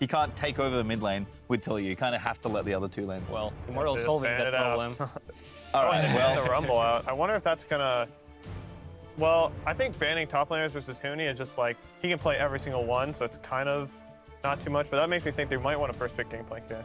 you can't take over the mid lane with Talia. You kind of have to let the other two lanes. Well, Immortals solving that problem. All right, well, the Rumble out. I wonder if that's gonna. Well, I think banning top laners versus Huni is just like he can play every single one, so it's kind of not too much. But that makes me think they might want to first pick Gangplank here.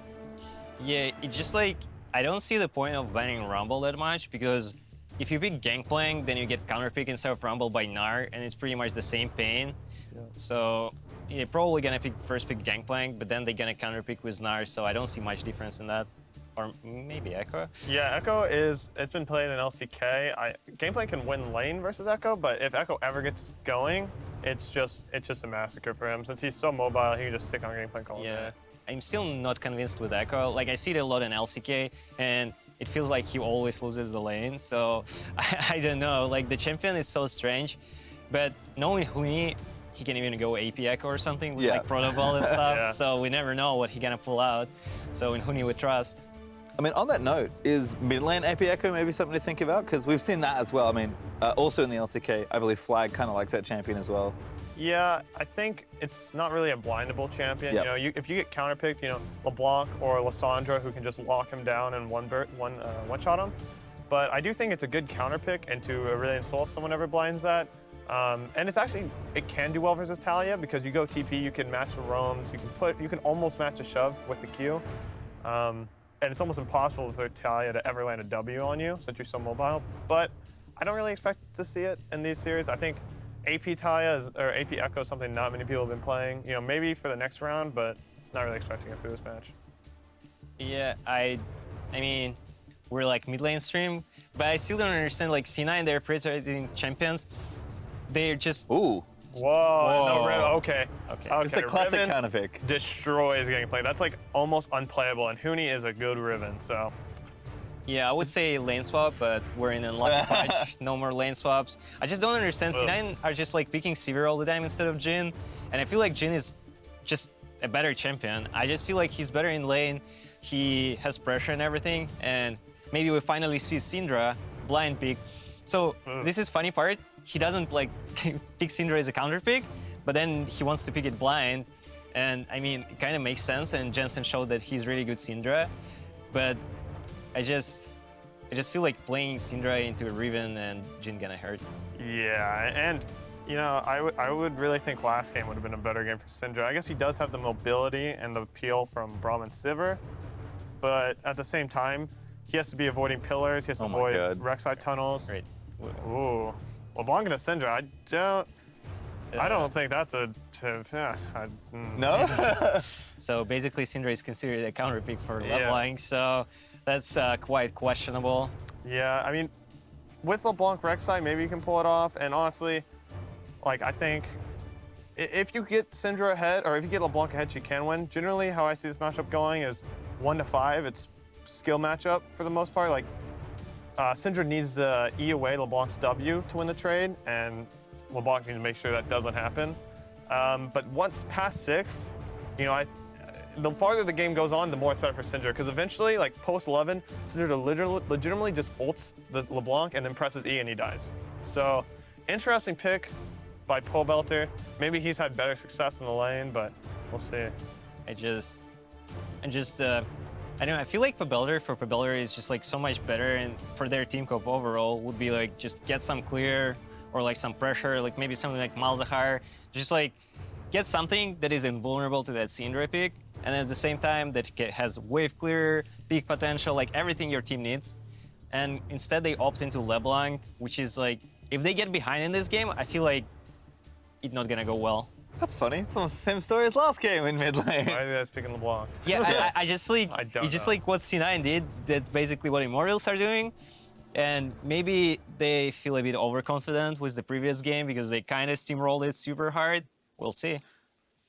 Yeah, it's just like I don't see the point of banning Rumble that much because if you pick Gangplank, then you get counterpick instead of Rumble by Gnar, and it's pretty much the same pain. Yeah. So you're probably gonna first pick Gangplank, but then they're gonna counterpick with Gnar. So I don't see much difference in that. Or maybe Echo. Yeah, Echo it's been played in LCK. Gangplank can win lane versus Echo, but if Echo ever gets going, it's just a massacre for him. Since he's so mobile, he can just stick on Gangplank all day. I'm still not convinced with Echo. Like I see it a lot in LCK, and it feels like he always loses the lane. So I don't know. Like the champion is so strange, but knowing Huni, he can even go AP Echo or something with like protocol and stuff. Yeah. So we never know what he's gonna pull out. So in Huni we trust. I mean, on that note, is mid lane AP Echo maybe something to think about? Because we've seen that as well. I mean, also in the LCK, I believe Flag kind of likes that champion as well. Yeah, I think it's not really a blindable champion. Yep. You know, if you get counterpicked, you know, LeBlanc or Lissandra who can just lock him down and one-shot him. But I do think it's a good counterpick into a really soul if someone ever blinds that. And it's actually, it can do well versus Talia because you go TP, you can match the roams, you can almost match a shove with the Q. And it's almost impossible for Talia to ever land a W on you since you're so mobile. But I don't really expect to see it in these series. I think AP Talia or AP Echo is something not many people have been playing. You know, maybe for the next round, but not really expecting it for this match. Yeah, I mean, we're like mid lane stream, but I still don't understand. Like C9, they're prioritizing champions. They're just Ooh. Whoa. No, Riven, okay. It's the classic Riven counterpick. destroys Gangplank. That's like almost unplayable, and Huni is a good Riven, so. yeah, I would say lane swap, but we're in a unlucky patch. No more lane swaps. I just don't understand. C9 are just like picking Sivir all the time instead of Jhin, and I feel like Jhin is just a better champion. I just feel like he's better in lane. He has pressure and everything, and maybe we finally see Syndra blind pick. So this is funny part. He doesn't like pick Syndra as a counter pick, but then he wants to pick it blind. And I mean, it kind of makes sense. And Jensen showed that he's really good Syndra, but I just feel like playing Syndra into a Riven and Jhin gonna hurt. Yeah, and you know, I would really think last game would have been a better game for Syndra. I guess he does have the mobility and the appeal from Braum and Sivir, but at the same time, he has to be avoiding pillars. He has to avoid RekSai tunnels. Right. Ooh. LeBlanc and a Syndra, I don't think that's a tip. Yeah, No? So basically, Syndra is considered a counter pick for LeBlanc, so that's quite questionable. Yeah, I mean, with LeBlanc RekSai, maybe you can pull it off. And honestly, like I think if you get Syndra ahead, or if you get LeBlanc ahead, she can win. Generally, how I see this matchup going is 1-5. It's skill matchup for the most part. Like Syndra needs to E away LeBlanc's W to win the trade, and LeBlanc needs to make sure that doesn't happen. But once past 6, you know, the farther the game goes on, the more it's better for Syndra, because eventually, like post 11, Syndra legitimately just ults the LeBlanc and then presses E and he dies. So, interesting pick by Pobelter. Maybe he's had better success in the lane, but we'll see. I don't know, I feel like Pobelter is just like so much better, and for their team comp overall would be like just get some clear or like some pressure, like maybe something like Malzahar, just like get something that is invulnerable to that Syndra pick, and at the same time that has wave clear, peak potential, like everything your team needs. And instead they opt into LeBlanc, which is like, if they get behind in this game, I feel like it's not gonna go well. That's funny. It's almost the same story as last game in mid lane. I think that's picking LeBlanc. Yeah, I just like, it's just like what C9 did, that's basically what Immortals are doing. And maybe they feel a bit overconfident with the previous game because they kind of steamrolled it super hard. We'll see.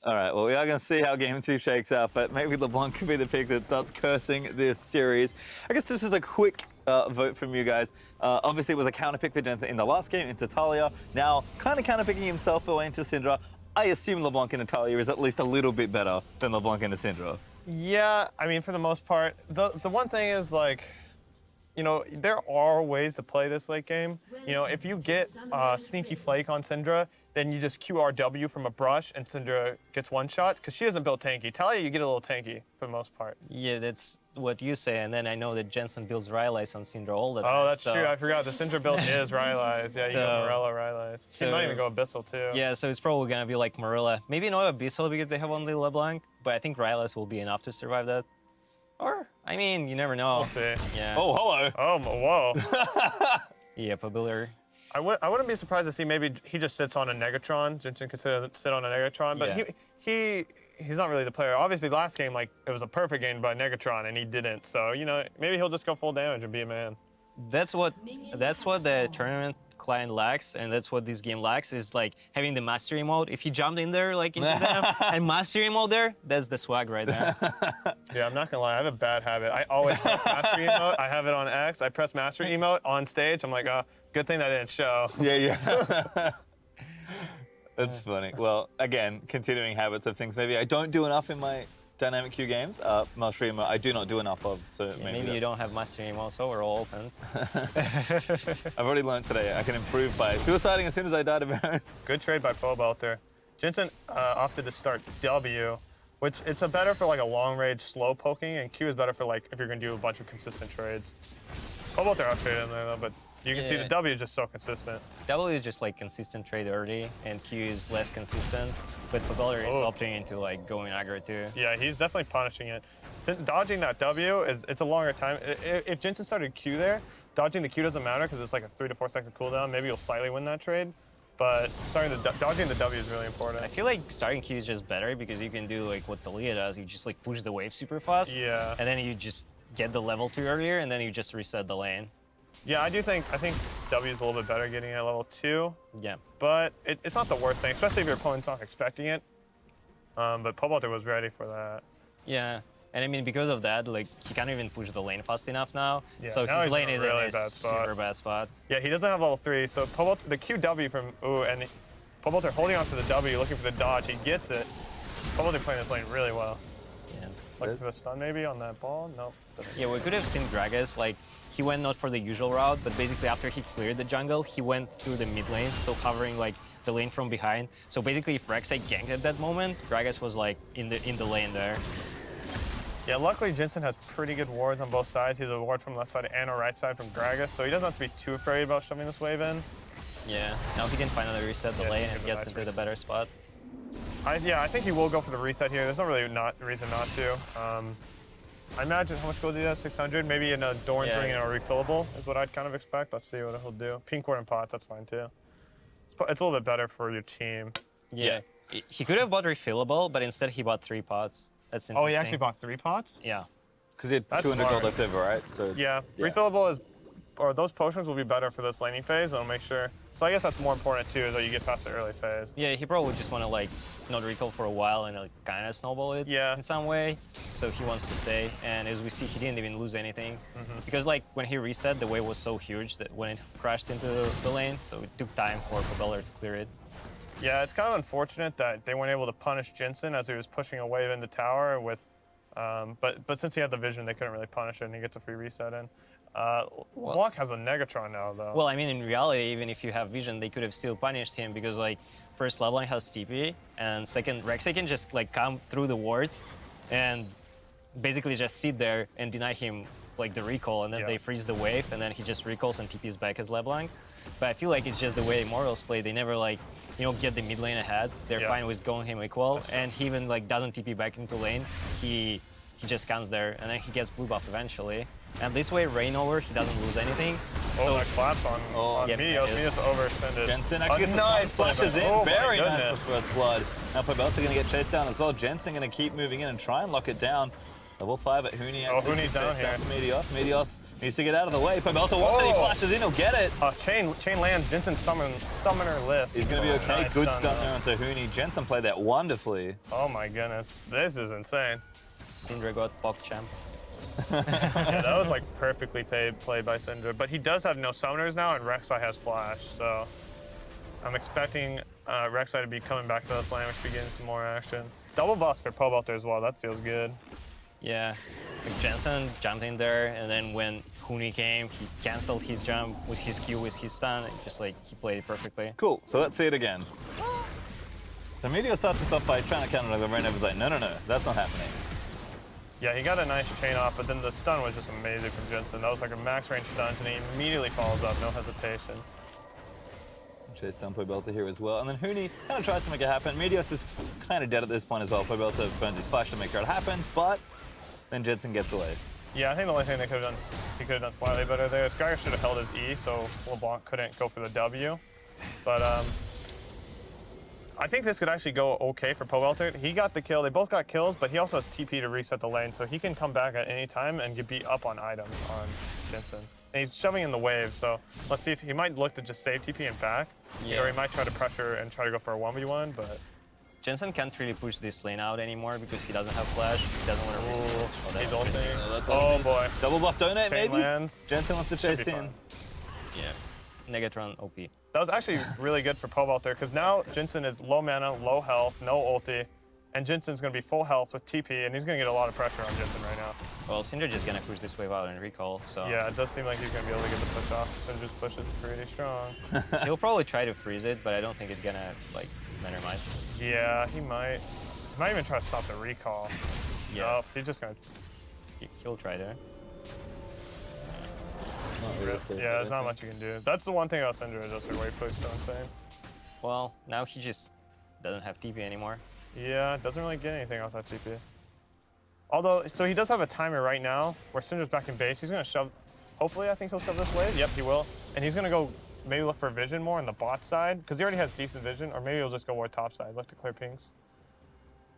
All right, well, we are going to see how Game 2 shakes out, but maybe LeBlanc could be the pick that starts cursing this series. I guess this is a quick vote from you guys. Obviously, it was a counter pick for Jensen in the last game into Talia. Now, kind of counter picking himself away into Syndra. I assume LeBlanc into Talia is at least a little bit better than LeBlanc into Syndra. Yeah, I mean, for the most part. The one thing is, like, you know, there are ways to play this late game. You know, if you get Sneaky Flake on Syndra, then you just QRW from a brush and Syndra gets one shot, because she doesn't build tanky. Talia, you get a little tanky for the most part. Yeah, that's what you say, and then I know that Jensen builds Rylai's on Syndra all the time. Oh, that's true. I forgot. The Syndra build is Rylai's. Yeah, you go Morella, Rylai's. She might even go Abyssal, too. Yeah, so it's probably going to be like Morella. Maybe not Abyssal because they have only LeBlanc, but I think Rylai's will be enough to survive that. Or, I mean, you never know. We'll see. Yeah. Oh, hello. Oh, whoa. Yeah, Pobelter. I wouldn't be surprised to see maybe he just sits on a Negatron. Jensen could sit on a Negatron, but Yeah. he's not really the player. Obviously, last game, like, it was a perfect game by Negatron, and he didn't. So, you know, maybe he'll just go full damage and be a man. That's what the tournament client lacks, and that's what this game lacks, is like having the mastery mode. If you jumped in there like into them and mastery mode there, that's the swag right there. Yeah, I'm not gonna lie, I have a bad habit. I always press mastery emote. I have it on X. I press mastery emote on stage. I'm like, oh, good thing that didn't show. Yeah. That's funny. Well, again, continuing habits of things maybe I don't do enough in my dynamic queue games. Mastery mode I do not do enough of, so Yeah, maybe you don't have mastery mode, so we're all open. I've already learned today I can improve by suiciding as soon as I die to Baron. Good trade by Pobelter. Jensen opted to start W, which it's a better for like a long range slow poking, and Q is better for like if you're gonna do a bunch of consistent trades. Pobelter out-traded in there though, but you can see the W is just so consistent. W is just like consistent trade early, and Q is less consistent, but Pobelter is opting into like going aggro too. Yeah, he's definitely punishing it. Dodging that W it's a longer time. If Jensen started Q there, dodging the Q doesn't matter because it's like a 3 to 4 second cooldown. Maybe you'll slightly win that trade, but dodging the W is really important. I feel like starting Q is just better because you can do like what Talia does. You just like push the wave super fast, Yeah. and then you just get the level 2 earlier, and then you just reset the lane. Yeah, I think W is a little bit better getting at level 2. Yeah. But it's not the worst thing, especially if your opponent's not expecting it. But Pobelter was ready for that. Yeah. And I mean, because of that, like, he can't even push the lane fast enough now. Yeah, so now his he's lane in a is really in a bad spot. super bad spot. Yeah, he doesn't have level 3, so Pobelter, the QW from and Pobelter holding onto the W, looking for the dodge. He gets it. Pobelter playing this lane really well. Yeah. Looking for the stun maybe on that ball? Nope. Yeah, we could have seen Gragas, like, he went not for the usual route, but basically after he cleared the jungle, he went through the mid lane, still covering like the lane from behind. So basically if RekSai ganked at that moment, Gragas was like in the lane there. Yeah, luckily Jensen has pretty good wards on both sides. He has a ward from left side and a right side from Gragas, so he doesn't have to be too afraid about shoving this wave in. Yeah, now he can finally reset the lane and gets into the better spot. I think he will go for the reset here. There's not really reason not to. I imagine how much gold do you have? 600? Maybe in a Doran's ring and a refillable is what I'd kind of expect. Let's see what he'll do. Pink ward and pots, that's fine too. It's a little bit better for your team. Yeah. He could have bought refillable, but instead he bought 3 pots. That's interesting. Oh, he actually bought 3 pots? Yeah. Because he had 200 gold left over, right? So yeah, refillable is, or those potions will be better for this laning phase. I'll make sure. So I guess that's more important too, is that you get past the early phase. Yeah, he probably just want to like not recall for a while and like kind of snowball it in some way. So he wants to stay, and as we see, he didn't even lose anything because like when he reset, the wave was so huge that when it crashed into the lane, so it took time for Pobelter to clear it. Yeah, it's kind of unfortunate that they weren't able to punish Jensen as he was pushing a wave into tower with, but since he had the vision, they couldn't really punish it, and he gets a free reset in. LeBlanc has a Negatron now, though. Well, I mean, in reality, even if you have vision, they could have still punished him because, like, first, LeBlanc has TP, and second, RekSai can just, like, come through the wards and basically just sit there and deny him, like, the recall, and then they freeze the wave, and then he just recalls and TPs back as LeBlanc. But I feel like it's just the way Immortals play. They never, like, you know, get the mid lane ahead. They're fine with going him equal, and he even, like, doesn't TP back into lane. He just comes there, and then he gets blue buff eventually. And this way, ReignOver, he doesn't lose anything. Oh, that clap on Meteos. Meteos overextended. Jensen actually nice flashes in. Very nice for first blood. Now Pobelter going to get chased down as well. Jensen going to keep moving in and try and lock it down. Level 5 at Huni. Oh, Huni's down here. Meteos. Meteos needs to get out of the way. Pobelter wants it. He flashes in. He'll get it. Chain lands. Jensen summoner list. He's going to be okay. Nice good stun there onto Huni. Jensen played that wonderfully. Oh my goodness. This is insane. Syndra got PogChamp. Yeah, that was like perfectly played by Syndra. But he does have no summoners now, and RekSai has flash. So I'm expecting RekSai to be coming back to this lane, which begins some more action. Double boss for Pobelter as well. That feels good. Yeah, like Jensen jumped in there, and then when Huni came, he cancelled his jump with his Q, with his stun, and just like he played it perfectly. Cool, so let's see it again. So Meteos starts us off by trying to counter, and ReignOver's like, no, that's not happening. Yeah, he got a nice chain off, but then the stun was just amazing from Jensen. That was like a max range stun, and he immediately follows up, no hesitation. Chase down Pobelter here as well, and then Huni kind of tries to make it happen. Meteos is kind of dead at this point as well. Pobelter burns his flash to make sure it happens, but then Jensen gets away. Yeah, I think the only thing he could have done slightly better there is Gragas should have held his E, so LeBlanc couldn't go for the W. But I think this could actually go okay for Pobelter. He got the kill. They both got kills, but he also has TP to reset the lane, so he can come back at any time and get beat up on items on Jensen. And he's shoving in the wave, so let's see if he might look to just save TP and back, or he might try to pressure and try to go for a 1v1, but... Jensen can't really push this lane out anymore because he doesn't have flash. He doesn't want to He's ulting. Oh boy. Double buff donate, Chain maybe? lands. Jensen wants to chase in. Yeah. Negatron OP. That was actually really good for Pobelter, because now Jensen is low mana, low health, no ulti, and Jensen's going to be full health with TP, and he's going to get a lot of pressure on Jensen right now. Well, Syndra just going to push this wave out and recall, so... Yeah, it does seem like he's going to be able to get the push off. Syndra's push is pretty strong. He'll probably try to freeze it, but I don't think it's going to, like, matter much. Yeah, he might. He might even try to stop the recall. Yeah. Nope, he's just going to... He'll try there. Yeah, there's not much you can do. That's the one thing about Syndra, is just her wave push, so I'm saying. Well, now he just doesn't have TP anymore. Yeah, doesn't really get anything off that TP. Although, so he does have a timer right now where Syndra's back in base. He's going to shove, hopefully I think he'll shove this wave. Yep, he will. And he's going to go maybe look for vision more on the bot side, because he already has decent vision, or maybe he'll just go ward top side, look to clear pings.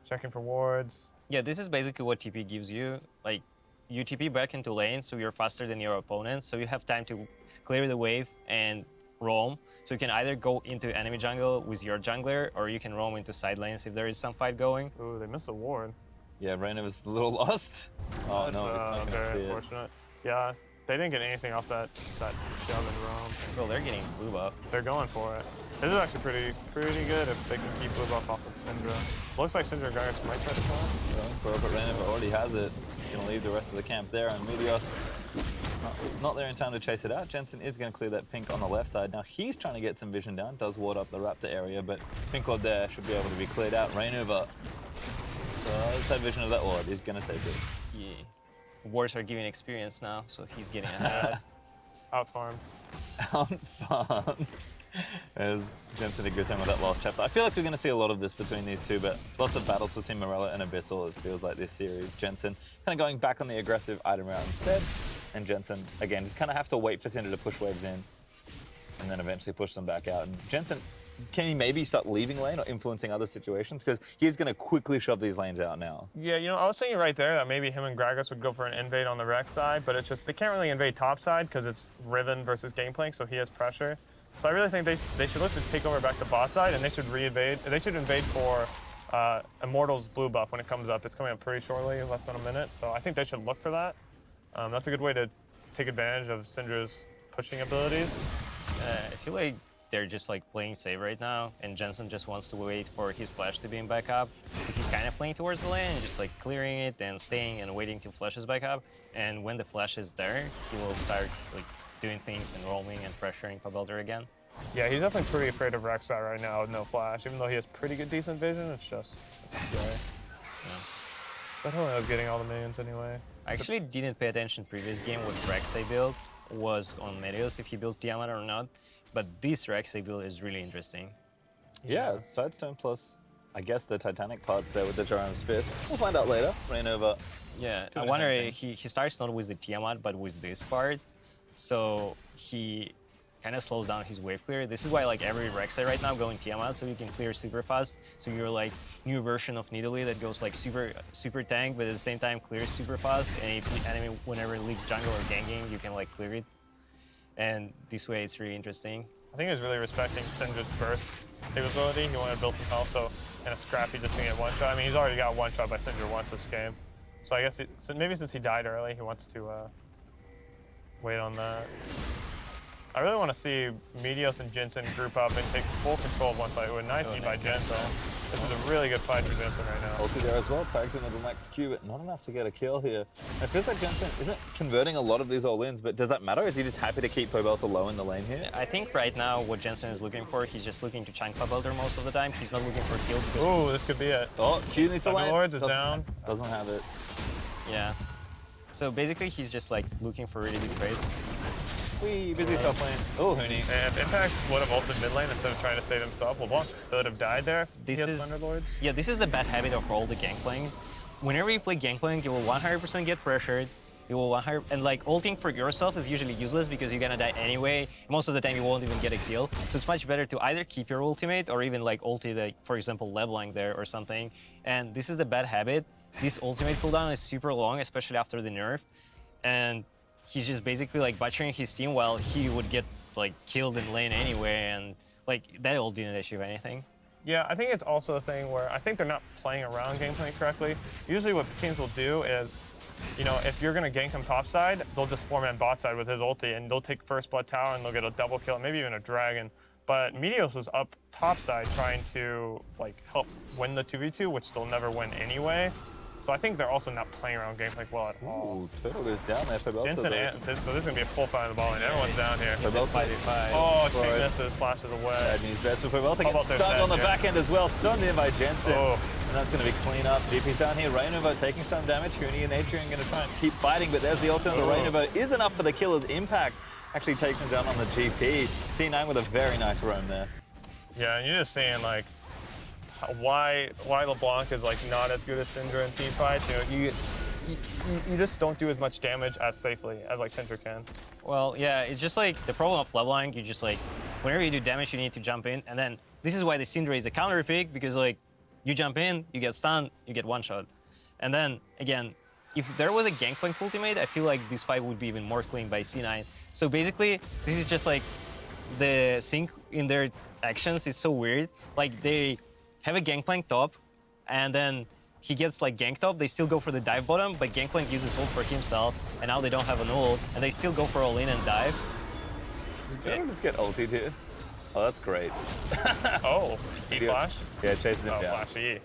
Checking for wards. Yeah, this is basically what TP gives you. Like, you TP back into lane, so you're faster than your opponent, so you have time to clear the wave and roam. So you can either go into enemy jungle with your jungler, or you can roam into side lanes if there is some fight going. Ooh, they missed the ward. Yeah, ReignOver's a little lost. Oh, That's no, he's not gonna very see it. unfortunate. Yeah, they didn't get anything off that shove and roam. Well, they're getting blue buff. They're going for it. This is actually pretty good if they can keep blue buff off of Syndra. Looks like Syndra and Gragas might try to flash. Well, but ReignOver already has it. Going to leave the rest of the camp there, and Meteos not there in time to chase it out. Jensen is going to clear that pink on the left side. Now he's trying to get some vision down, does ward up the Raptor area, but pink ward there should be able to be cleared out. ReignOver, side vision of that ward is going to take it. Yeah. Wards are giving experience now, so he's getting ahead. Out farm. Out farm. As Jensen did a good time with that last chapter. I feel like we're going to see a lot of this between these two, but lots of battles between Morella and Abyssal, it feels like this series. Jensen kind of going back on the aggressive item route instead, and Jensen, again, just kind of have to wait for Syndra to push waves in, and then eventually push them back out. And Jensen, can he maybe start leaving lane or influencing other situations? Because he's going to quickly shove these lanes out now. Yeah, you know, I was thinking right there that maybe him and Gragas would go for an invade on the RekSai, but it's just, they can't really invade top side because it's Riven versus Gangplank, so he has pressure. So I really think they should look to take over back the bot side, and they should re-invade. They should invade for Immortals blue buff when it comes up. It's coming up pretty shortly, less than a minute. So I think they should look for that. That's a good way to take advantage of Syndra's pushing abilities. I feel like they're just like playing safe right now, and Jensen just wants to wait for his flash to beam back up. He's kind of playing towards the lane, just like clearing it and staying and waiting till flash is back up. And when the flash is there, he will start like doing things and roaming and pressuring Pobelter again. Yeah, he's definitely pretty afraid of RekSai right now with no flash. Even though he has pretty good decent vision, it's scary. Yeah. But he'll end up getting all the minions anyway. I actually didn't pay attention previous game what RekSai build was on Meteos, if he builds Tiamat or not. But this RekSai build is really interesting. Yeah, Sidestone plus, I guess, the Titanic parts there with the Jerome's Fist. We'll find out later. ReignOver. Yeah, I wonder, he starts not with the Tiamat, but with this part. So he kind of slows down his wave clear. This is why like every RekSai right now going Tiamat, so you can clear super fast. So you're like new version of Nidalee that goes like super tank, but at the same time clears super fast. And if the enemy whenever it leaves jungle or ganking, you can like clear it. And this way it's really interesting. I think he was really respecting Syndra's burst capability. He wanted to build some health, so in a scrap he just didn't get one shot. I mean, he's already got one shot by Syndra once this game. So I guess maybe since he died early, he wants to wait on that. I really want to see Meteos and Jensen group up and take full control of one side. Ooh, a nice E by Jensen. This is a really good fight for Jensen right now. Ulti there as well, tags in the max Q, but not enough to get a kill here. It feels like Jensen isn't converting a lot of these all-ins, but does that matter? Is he just happy to keep Pobelter low in the lane here? I think right now what Jensen is looking for, he's just looking to chunk Pobelter most of the time. He's not looking for kills. Ooh, this could be it. Oh, Q needs to land. Lords is down. Doesn't have it. Yeah. So basically he's just like looking for really good trades. Wee, busy top lane. Oh, Huni. And if Impact would have ulted mid lane instead of trying to save himself, LeBlanc could have died there. This is Thunderlords. Yeah, this is the bad habit of all the Gangplanks. Whenever you play Gangplank, you will 100% get pressured. You will 100 and like ulting for yourself is usually useless because you're gonna die anyway. Most of the time you won't even get a kill. So it's much better to either keep your ultimate or even like ulti like for example LeBlanc there or something. And this is the bad habit. This ultimate cooldown is super long, especially after the nerf. And he's just basically like butchering his team while he would get like killed in lane anyway, and like that ult didn't achieve anything. Yeah, I think it's also a thing where I think they're not playing around Gangplank correctly. Usually what teams will do is, you know, if you're gonna gank him topside, they'll just form in bot side with his ulti and they'll take first blood tower and they'll get a double kill, maybe even a dragon. But Meteos was up topside trying to like help win the 2v2, which they'll never win anyway. So I think they're also not playing around Gangplank well at all. Ooh, Turtle goes down there for Pobelter. Jensen, so this is gonna be a full fight on the ball lane. Everyone's down here. Pobelter. Oh, King misses, flashes away. Bad news best for Pobelter. Gets Pobelter's stunned on the dead, back end as well. Stunned in by Jensen. Oh. And that's going to be clean up. DP's down here. ReignOver taking some damage. Huni and Adrian going to try and keep fighting, but there's the ult on the ReignOver. Isn't up for the killer's impact. Actually takes him down on the GP. C9 with a very nice roam there. Yeah, and you're just seeing like why LeBlanc is like not as good as Syndra in team fights. You know, you just don't do as much damage as safely as like Syndra can. Well, yeah, it's just like the problem of LeBlanc. You just like whenever you do damage, you need to jump in, and then this is why the Syndra is a counter pick because like you jump in, you get stunned, you get one shot, and then again, if there was a Gangplank ultimate, I feel like this fight would be even more clean by C9. So basically, this is just like the sync in their actions is so weird. Like they have a Gangplank top, and then he gets like ganked up, they still go for the dive bottom, but Gangplank uses ult for himself, and now they don't have an ult, and they still go for all in and dive. Did you just get ulted here? Oh, that's great. Oh, E-flash? Yeah, chases him Oh, down. flash E.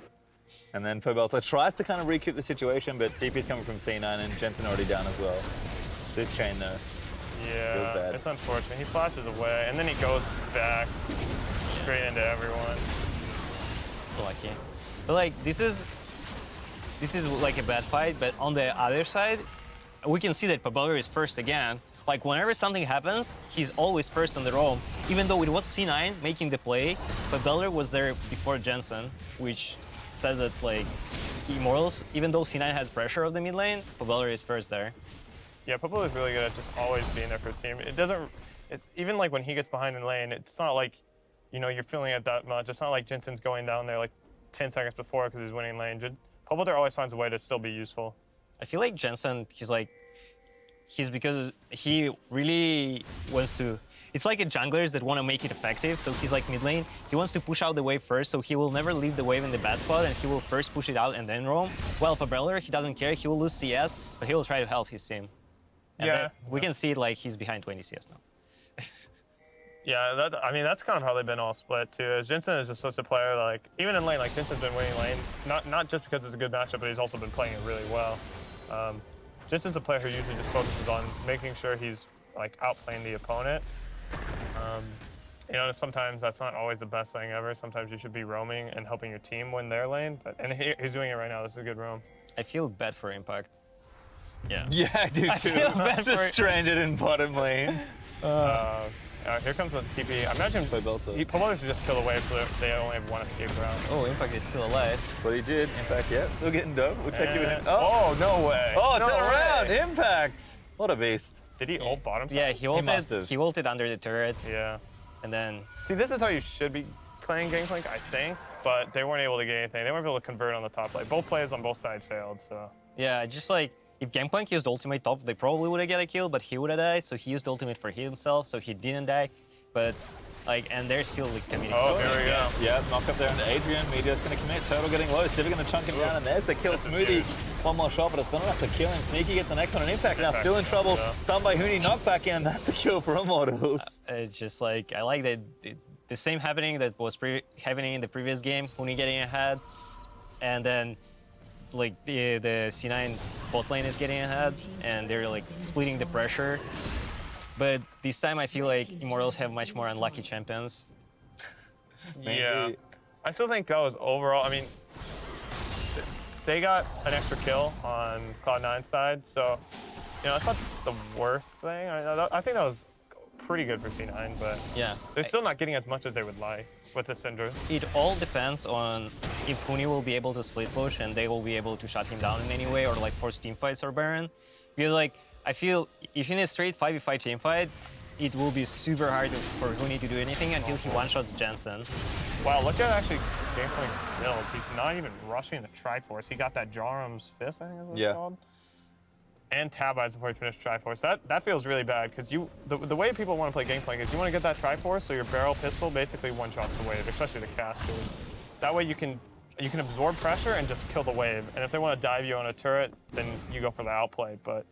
And then Pobelter tries to kind of recoup the situation, but TP's coming from C9 and Jensen already down as well. This chain though. Yeah, bad. it's unfortunate. He flashes away, and then he goes back straight into everyone. Lucky. But like this is like a bad fight, but on the other side, we can see that Pobelter is first again. Like whenever something happens, he's always first on the roam. Even though it was C9 making the play, Pobelter was there before Jensen, which says that like Immortals, even though C9 has pressure of the mid lane, Pobelter is first there. Yeah, Pobelter is really good at just always being there for his team. It doesn't, it's even like when he gets behind in lane, it's not like, you know, you're feeling it that much. It's not like Jensen's going down there like 10 seconds before because he's winning lane. Pobelter always finds a way to still be useful. I feel like Jensen, he's because he really wants to, it's like a junglers that want to make it effective, so he's like mid lane. He wants to push out the wave first, so he will never leave the wave in the bad spot, and he will first push it out and then roam. While Pobelter, he doesn't care, he will lose CS, but he will try to help his team. And Yeah. we can see it like he's behind 20 CS now. Yeah, I mean, that's kind of how they've been all split too. As Jensen is just such a player, like even in lane, like Jensen's been winning lane, not just because it's a good matchup, but he's also been playing it really well. Jensen's a player who usually just focuses on making sure he's like outplaying the opponent. You know, sometimes that's not always the best thing ever. Sometimes you should be roaming and helping your team win their lane. And he's doing it right now. This is a good roam. I feel bad for Impact. Yeah. Yeah, I do too. feel bad Just for it. stranded in bottom lane. Here comes the TP. I imagine Pobelter should just kill the wave so that they only have one escape route. Oh, Impact is still alive. What he did, Impact, yeah, still getting dope. We'll check you with him. And- oh, no way. Oh, no turn around, way. Impact. What a beast. Did he ult bottom side? Yeah, he must have. ulted under the turret, Yeah. and then See, this is how you should be playing Gangplank, I think, but they weren't able to get anything. They weren't able to convert on the top lane. Both plays on both sides failed, so. yeah, just like if Gangplank used ultimate top, they probably would have got a kill, but he would have died. So he used ultimate for himself, so he didn't die. But like, and they're still like committing. Oh, here we go. Yeah, knock up there into Adrian. Meteos going to commit. Turtle getting low. Sivir going to chunk him down, and there's the kill. This is Smoothie. huge. One more shot, but it's not enough to kill him. Sneaky gets the next one. An Impact now still in trouble. Yeah. Stunned by Huni. Knocked back in, and that's a kill for Immortals. It's just like I like that the same happening that was happening in the previous game, Huni getting ahead, and then like the C9 bot lane is getting ahead, and they're like splitting the pressure. But this time I feel like Immortals have much more unlucky champions. Yeah. I still think that was overall, I mean, they got an extra kill on Cloud9's side, so, you know, that's not the worst thing. I think that was pretty good for C9, but yeah, they're still not getting as much as they would like with the Syndra. It all depends on if Huni will be able to split push and they will be able to shut him down in any way or like force teamfights or Baron. Because like, I feel if in a straight 5v5 teamfight, it will be super hard for Huni to do anything until he one-shots Jensen. Wow, look at actually Gangplank's build. He's not even rushing the Triforce. He got that Jarum's Fist, I think is what it's called. And Tabides before he finished Triforce. That feels really bad because the way people want to play Gangplank is you want to get that Triforce so your barrel pistol basically one-shots the wave, especially the casters. That way you can absorb pressure and just kill the wave. And if they want to dive you on a turret, then you go for the outplay. But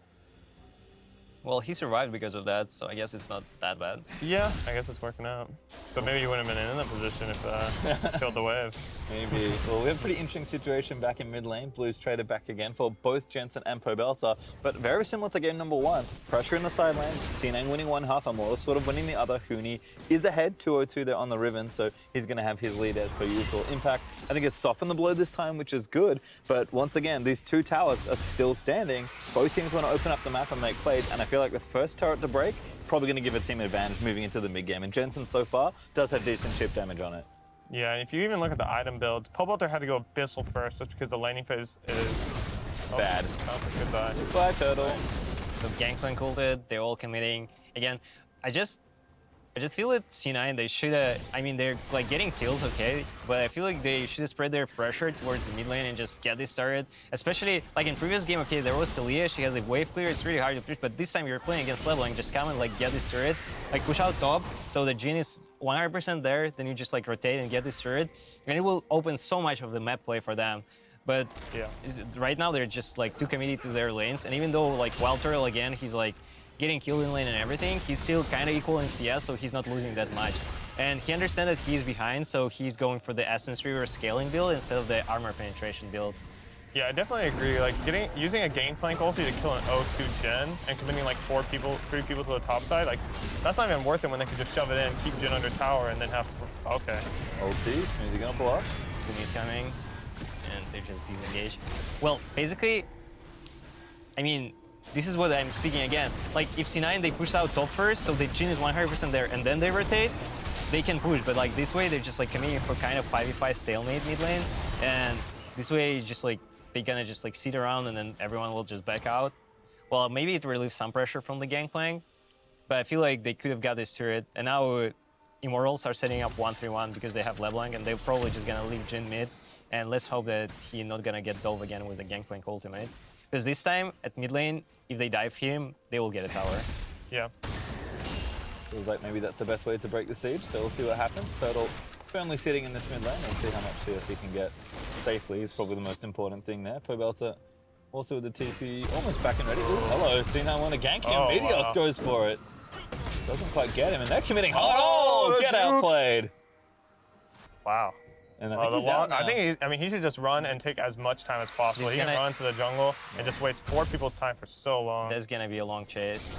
well, he survived because of that, so I guess it's not that bad. yeah, I guess it's working out. But maybe you wouldn't have been in that position if killed the wave. Maybe. Well, we have a pretty interesting situation back in mid lane. Blues traded back again for both Jensen and Pobelter, but very similar to game number 1. Pressure in the side lane, C9 winning one half, Immortals sort of winning the other. Huni is ahead, 2-0-2 there on the Riven, so he's going to have his lead as per usual. Impact, I think, has softened the blow this time, which is good, but once again, these two towers are still standing. Both teams want to open up the map and make plays, and I feel like the first turret to break, probably going to give a team an advantage moving into the mid game, and Jensen so far does have decent chip damage on it. Yeah, and if you even look at the item builds, Pobelter had to go Abyssal first just because the laning phase is bad. Oh, goodbye. Goodbye, Turtle. So Gangplank ulted, they're all committing. Again, I just feel that C9, they should have, I mean, they're like getting kills, okay, but I feel like they should have spread their pressure towards the mid lane and just get this started. Especially, like in previous game, okay, there was Talia, she has a wave clear, it's really hard to push, but this time you're playing against LeBlanc, just come and like get this turret, like push out top, so the Jhin is 100% there, then you just like rotate and get this turret, and it will open so much of the map play for them. But yeah, right now they're just like too committed to their lanes, and even though like WildTurtle again, he's like getting killed in lane and everything, he's still kind of equal in CS, so he's not losing that much. And he understands that he's behind, so he's going for the Essence River scaling build instead of the armor penetration build. Yeah, I definitely agree. Like using a Gangplank ulti to kill an 0-2 Jhin and committing like 3 people to the top side, like that's not even worth it when they could just shove it in, keep Jhin under tower, and then have okay. Ulti, is he gonna pull up? Huni's coming, and they just disengage. Well, basically, I mean, this is what I'm speaking again. Like, if C9, they push out top first, so the Jhin is 100% there, and then they rotate, they can push. But like this way, they're just like committing for kind of 5v5 stalemate mid lane. And this way, just like, they're gonna just like sit around and then everyone will just back out. Well, maybe it relieves some pressure from the Gangplank, but I feel like they could have got this turret. And now Immortals are setting up 1-3-1 because they have LeBlanc, and they're probably just gonna leave Jhin mid. And let's hope that he's not gonna get dove again with the Gangplank ultimate. Because this time, at mid lane, if they dive him, they will get a tower. Yeah. Feels like maybe that's the best way to break the siege, so we'll see what happens. Turtle firmly sitting in this mid lane, we'll see how much CS he can get safely is probably the most important thing there. Pobelter also with the TP almost back and ready. Ooh, hello, C9 want to gank him. Oh, Meteos wow. goes for it. Doesn't quite get him, and they're committing. Oh, Get dude. outplayed. Wow. And I think he should just run and take as much time as possible. He's He can gonna- run to the jungle and just waste 4 people's time for so long. There's gonna be a long chase.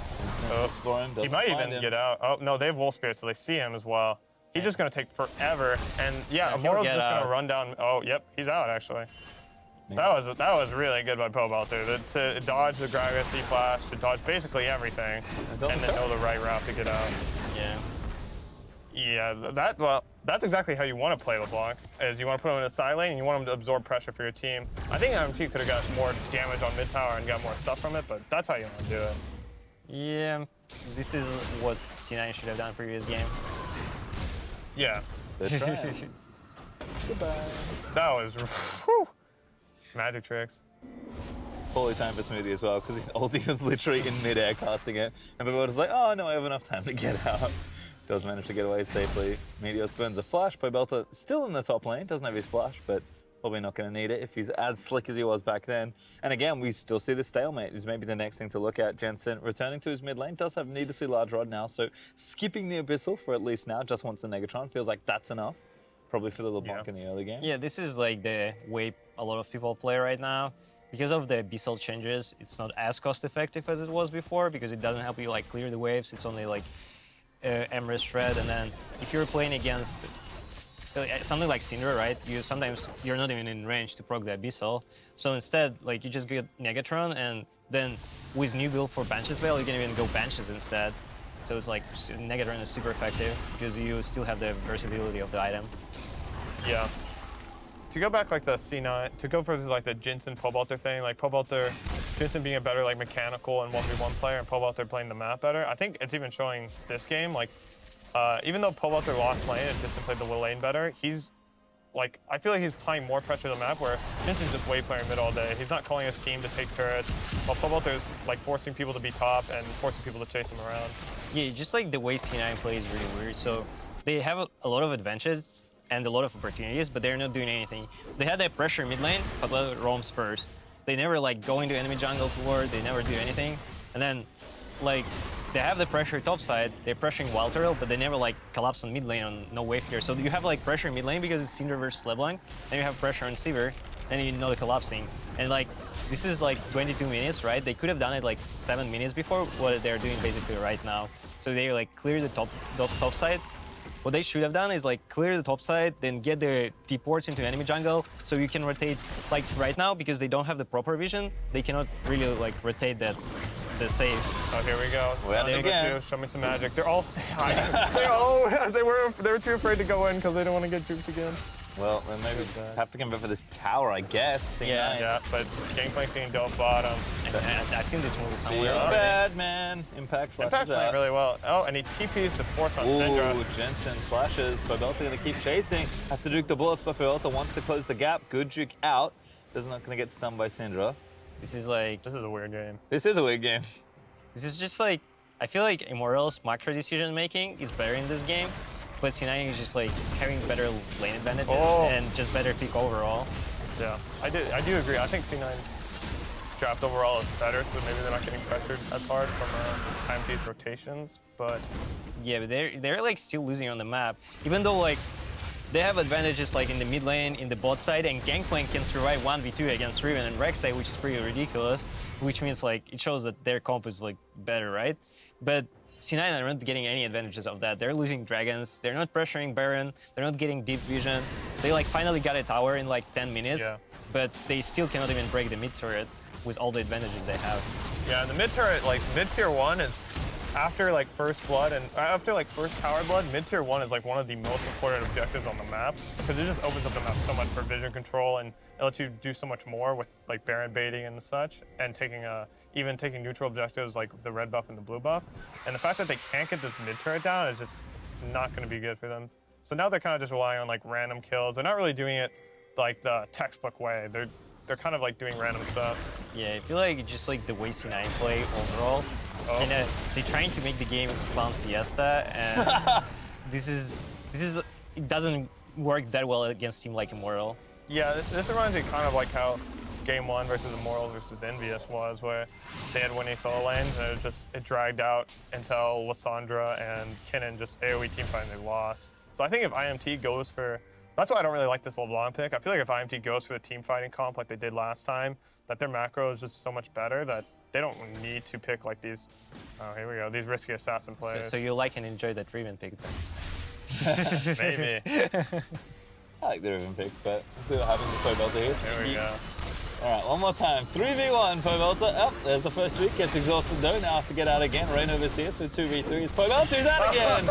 He might even get out. Oh, no, they have Wolf Spirit, so they see him as well. He's just going to take forever. And yeah, he'll Immortals get just going out. to run down. Oh, yep, he's out, actually. That was really good by Pobelter to dodge the Gragas E-Flash, to dodge basically everything, and then know the right route to get out. Yeah. Yeah, that's exactly how you want to play LeBlanc, is you want to put him in a side lane and you want him to absorb pressure for your team. I think IMT could have got more damage on mid tower and got more stuff from it, but that's how you want to do it. Yeah, this is what C9 should have done previous game. Yeah. Goodbye. That was whew, magic tricks. Poorly timed for Smoothie as well, because his ulti was literally in mid-air casting it, and Pobelter's like, oh no, I have enough time to get out. Does manage to get away safely. Meteos burns a flash. Pobelter still in the top lane, doesn't have his flash, but Probably not going to need it if he's as slick as he was back then. And again, we still see the stalemate is maybe the next thing to look at. Jensen returning to his mid lane, does have needlessly large rod now, so skipping the Abyssal for at least now, just wants the Negatron. Feels like that's enough, probably for the LeBlanc in the early game. Yeah, this is like the way a lot of people play right now. Because of the Abyssal changes, it's not as cost effective as it was before because it doesn't help you like clear the waves. It's only like Emrys Shred, and then if you're playing against something like Syndra, right? Sometimes you're not even in range to proc the Abyssal. So instead, like you just get Negatron, and then with new build for Banshee Veil, you can even go Banshees instead. So it's like Negatron is super effective because you still have the versatility of the item. Yeah. To go back like the C9, to go for like the Jensen Pobelter thing, like Pobelter, Jensen being a better like mechanical and 1v1 player, and Pobelter playing the map better. I think it's even showing this game, like even though Pobelter lost lane and Jensen played the lane better, he's like, I feel like he's applying more pressure to the map where Jensen's just wave playing mid all day. He's not calling his team to take turrets, while Pobelter is like forcing people to be top and forcing people to chase him around. Yeah, just like the way C9 plays is really weird. So they have a lot of advantages and a lot of opportunities, but they're not doing anything. They had that pressure mid lane, but let it roams first. They never like go into enemy jungle to ward, they never do anything. And then like they have the pressure top side, they're pressuring WildTurtle, but they never like collapse on mid lane on no wave here. So you have like pressure mid lane because it's Syndra versus LeBlanc, then you have pressure on Sivir, then you know the collapsing. And like this is like 22 minutes, right? They could have done it like 7 minutes before what they're doing basically right now. So they like clear the top side. What they should have done is like clear the top side, then get the T-ports into enemy jungle, so you can rotate. Like right now, because they don't have the proper vision, they cannot really like rotate the save. Oh, here we go. Well, again. Show me some magic. They're all, they were too afraid to go in because they don't want to get juked again. Well, then maybe have to convert for this tower, I guess. Yeah, but Gangplank's getting dealt bottom. I've seen this movie somewhere. Bad man. Impact flashes Impact's playing out. really well. Oh, and he TPs to force on Syndra. Ooh, Jensen flashes. Pobelter gonna keep chasing. Has to juke the bullets, but Pobelter wants to close the gap. Good juke out. Is not gonna get stunned by Syndra. This is like... This is a weird game. This is a weird game. This is just like... I feel like Immortals' macro decision making is better in this game. But C9 is just like having better lane advantages and just better pick overall. Yeah, I do agree. I think C9's draft overall is better, so maybe they're not getting pressured as hard from IMT's rotations. But yeah, but they're like still losing on the map, even though like they have advantages like in the mid lane, in the bot side, and Gangplank can survive 1v2 against Riven and RekSai, which is pretty ridiculous. Which means like it shows that their comp is like better, right? But C9 are not getting any advantages of that. They're losing dragons, they're not pressuring Baron, they're not getting deep vision. They like finally got a tower in like 10 minutes, but they still cannot even break the mid turret with all the advantages they have. Yeah, the mid turret, like mid tier 1 is after like first blood and after like first tower blood, mid tier 1 is like one of the most important objectives on the map because it just opens up the map so much for vision control and it lets you do so much more with like Baron baiting and such and taking even taking neutral objectives like the red buff and the blue buff. And the fact that they can't get this mid turret down is just, it's not going to be good for them. So now they're kind of just relying on like random kills. They're not really doing it like the textbook way. They're kind of like doing random stuff. Yeah, I feel like just like the way C9 play overall, they're trying to make the game Clown Fiesta, and it doesn't work that well against a team like Immortal. Yeah, this reminds me kind of like how Game 1 versus Immortals versus Envious was, where they had winning solo lanes, and it dragged out until Lissandra and Kinnan just AoE teamfight and they lost. So I think if IMT goes for, that's why I don't really like this LeBlanc pick. I feel like if IMT goes for the team fighting comp like they did last time, that their macro is just so much better that they don't need to pick like these, oh, here we go, these risky assassin players. So you like and enjoy that Riven pick then? Maybe. I like the Riven pick, but let's see what happens with Pobelter here. There we go. All right, one more time. 3v1, Pobelter. Oh, there's the first juke. Gets exhausted though. Now has to get out again. ReignOver's here, so 2v3s. Pobelter's out again.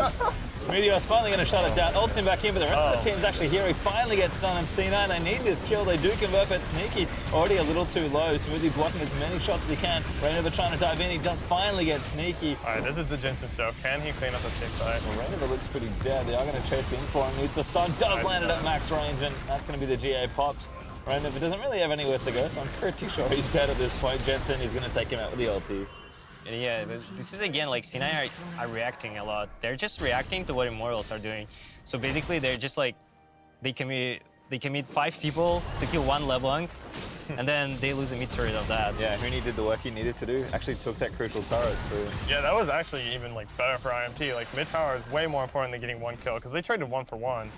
Meteos finally going to shut it down. Ults him back in, but the rest of the team's actually here. He finally gets done in C9. They need this kill. They do convert, but Sneaky already a little too low. Smoothie blocking as many shots as he can. ReignOver trying to dive in. He does finally get Sneaky. All right, this is the Jensen stuff. Can he clean up the team side? Well, ReignOver looks pretty dead. They are going to chase in for him. Needs the stun. Does land it at max range, and that's going to be the GA popped. ReignOver doesn't really have anywhere to go, so I'm pretty sure he's dead at this point. Jensen is going to take him out with the ulti. Yeah, but this is again like C9 are reacting a lot. They're just reacting to what Immortals are doing. So basically, they're just like they can be they commit 5 people to kill 1 LeBlanc, and then they lose a mid turret of that. Yeah, Huni did the work he needed to do. Actually took that crucial turret too. Yeah, that was actually even like better for IMT. Like mid tower is way more important than getting 1 kill because they traded 1 for 1.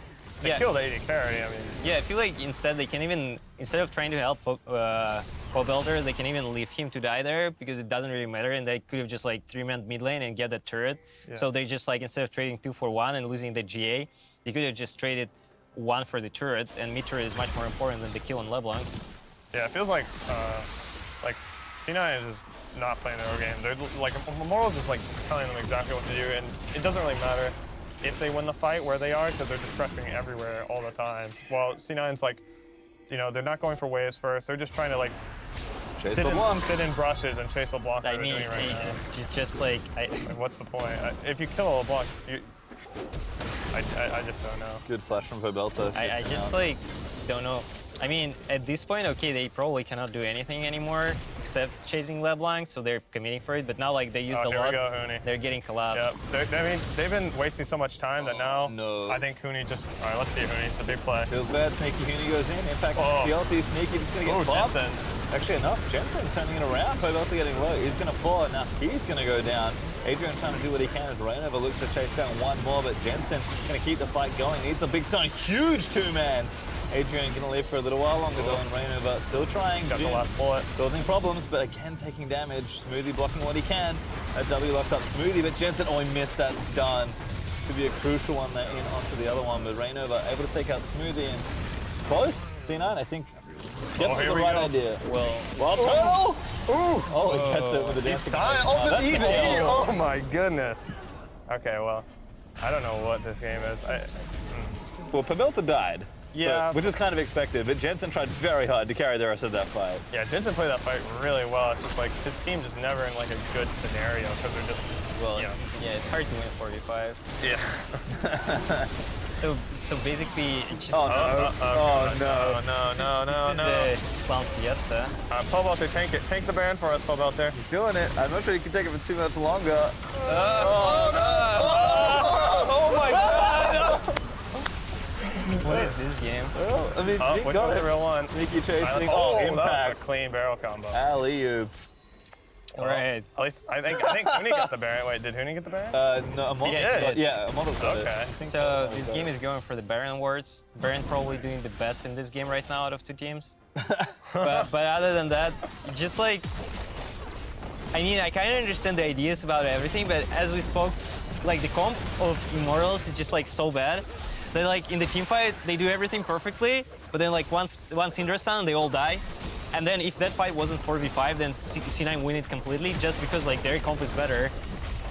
They Yeah. killed AD carry. I mean, Yeah, I feel like instead they can even, instead of trying to help Pobelter, they can even leave him to die there because it doesn't really matter, and they could have just like 3-man mid lane and get the turret. Yeah. So they just like, instead of trading 2 for 1 and losing the GA, they could have just traded 1 for the turret, and mid turret is much more important than the kill on LeBlanc. yeah, it feels like C9 is just not playing their own game. They're like Immortals is like telling them exactly what to do, and it doesn't really matter if they win the fight where they are because they're just pressuring everywhere all the time. While C9's like, you know, they're not going for waves first. They're just trying to like Chase sit LeBlanc. in brushes and chase LeBlanc. I Like mean, they're doing right now. it's just like, Like, what's the point? If you kill a LeBlanc, I just don't know. Good flash from Pobelter. I just like don't know. I mean, at this point, okay, they probably cannot do anything anymore except chasing LeBlanc, so they're committing for it. But now, like, they used a Here lot. we go, Huni. They're getting collapsed. Yep. I mean, they've been wasting so much time that now no. I think Huni just. All right, let's see Huni. The big play. Feels bad, Sneaky Huni goes in. In fact, Oh. the ulti is Sneaky just gonna get Oh, popped. Jensen. Actually enough, Jensen turning it around, Pobelter getting low. He's gonna fall, now he's gonna go down. Adrian trying to do what he can as ReignOver looks to chase down 1 more, but Jensen gonna keep the fight going. Needs a big stone, huge 2-man. Adrian gonna live for a little while longer though, and ReignOver still trying. Got the Jhin last bullet. causing problems, but again taking damage. Smoothie blocking what he can. That W locks up Smoothie, but Jensen, oh, he missed that stun. Could be a crucial one there in onto the other one, but ReignOver able to take out Smoothie and close. C9, I think, definitely here the we right go. idea. Well, WildTurtle! Oh, he gets it with the dancing. Oh, the that's EV! gonna Oh my goodness. Okay, well, I don't know what this game is. Well, Pobelter died. Yeah. So, which is kind of expected, but Jensen tried very hard to carry the rest of that fight. Yeah, Jensen played that fight really well. It's just like his team is never in like a good scenario because they're just. well, Yeah. yeah, it's hard to win 45. Yeah. So basically, it's just Oh, no. Oh, no. the Clown Fiesta. Pobelter, tank it. Tank the Baron for us, Pobelter. He's doing it. I'm not sure he can take it for too much longer. Oh my god! What is this game? Well, I mean, he Which got one's it. the real one? Sneaky chasing. Oh, that was a Impact. clean barrel combo. Alley-oop. Right. At least I think Huni got the Baron. Wait, did Huni get the Baron? No, Immortals Yeah, got, yeah. yeah, Immortals got it. Okay. I think So Immortals this got game it. is going for the Baron awards. Baron probably doing the best in this game right now out of 2 teams. but other than that, just like, I mean, I kind of understand the ideas about everything, but as we spoke, like the comp of Immortals is just like so bad. They like in the team fight, they do everything perfectly, but then like once Syndra's down, they all die. And then if that fight wasn't 4v5, then C9 win it completely just because like their comp is better.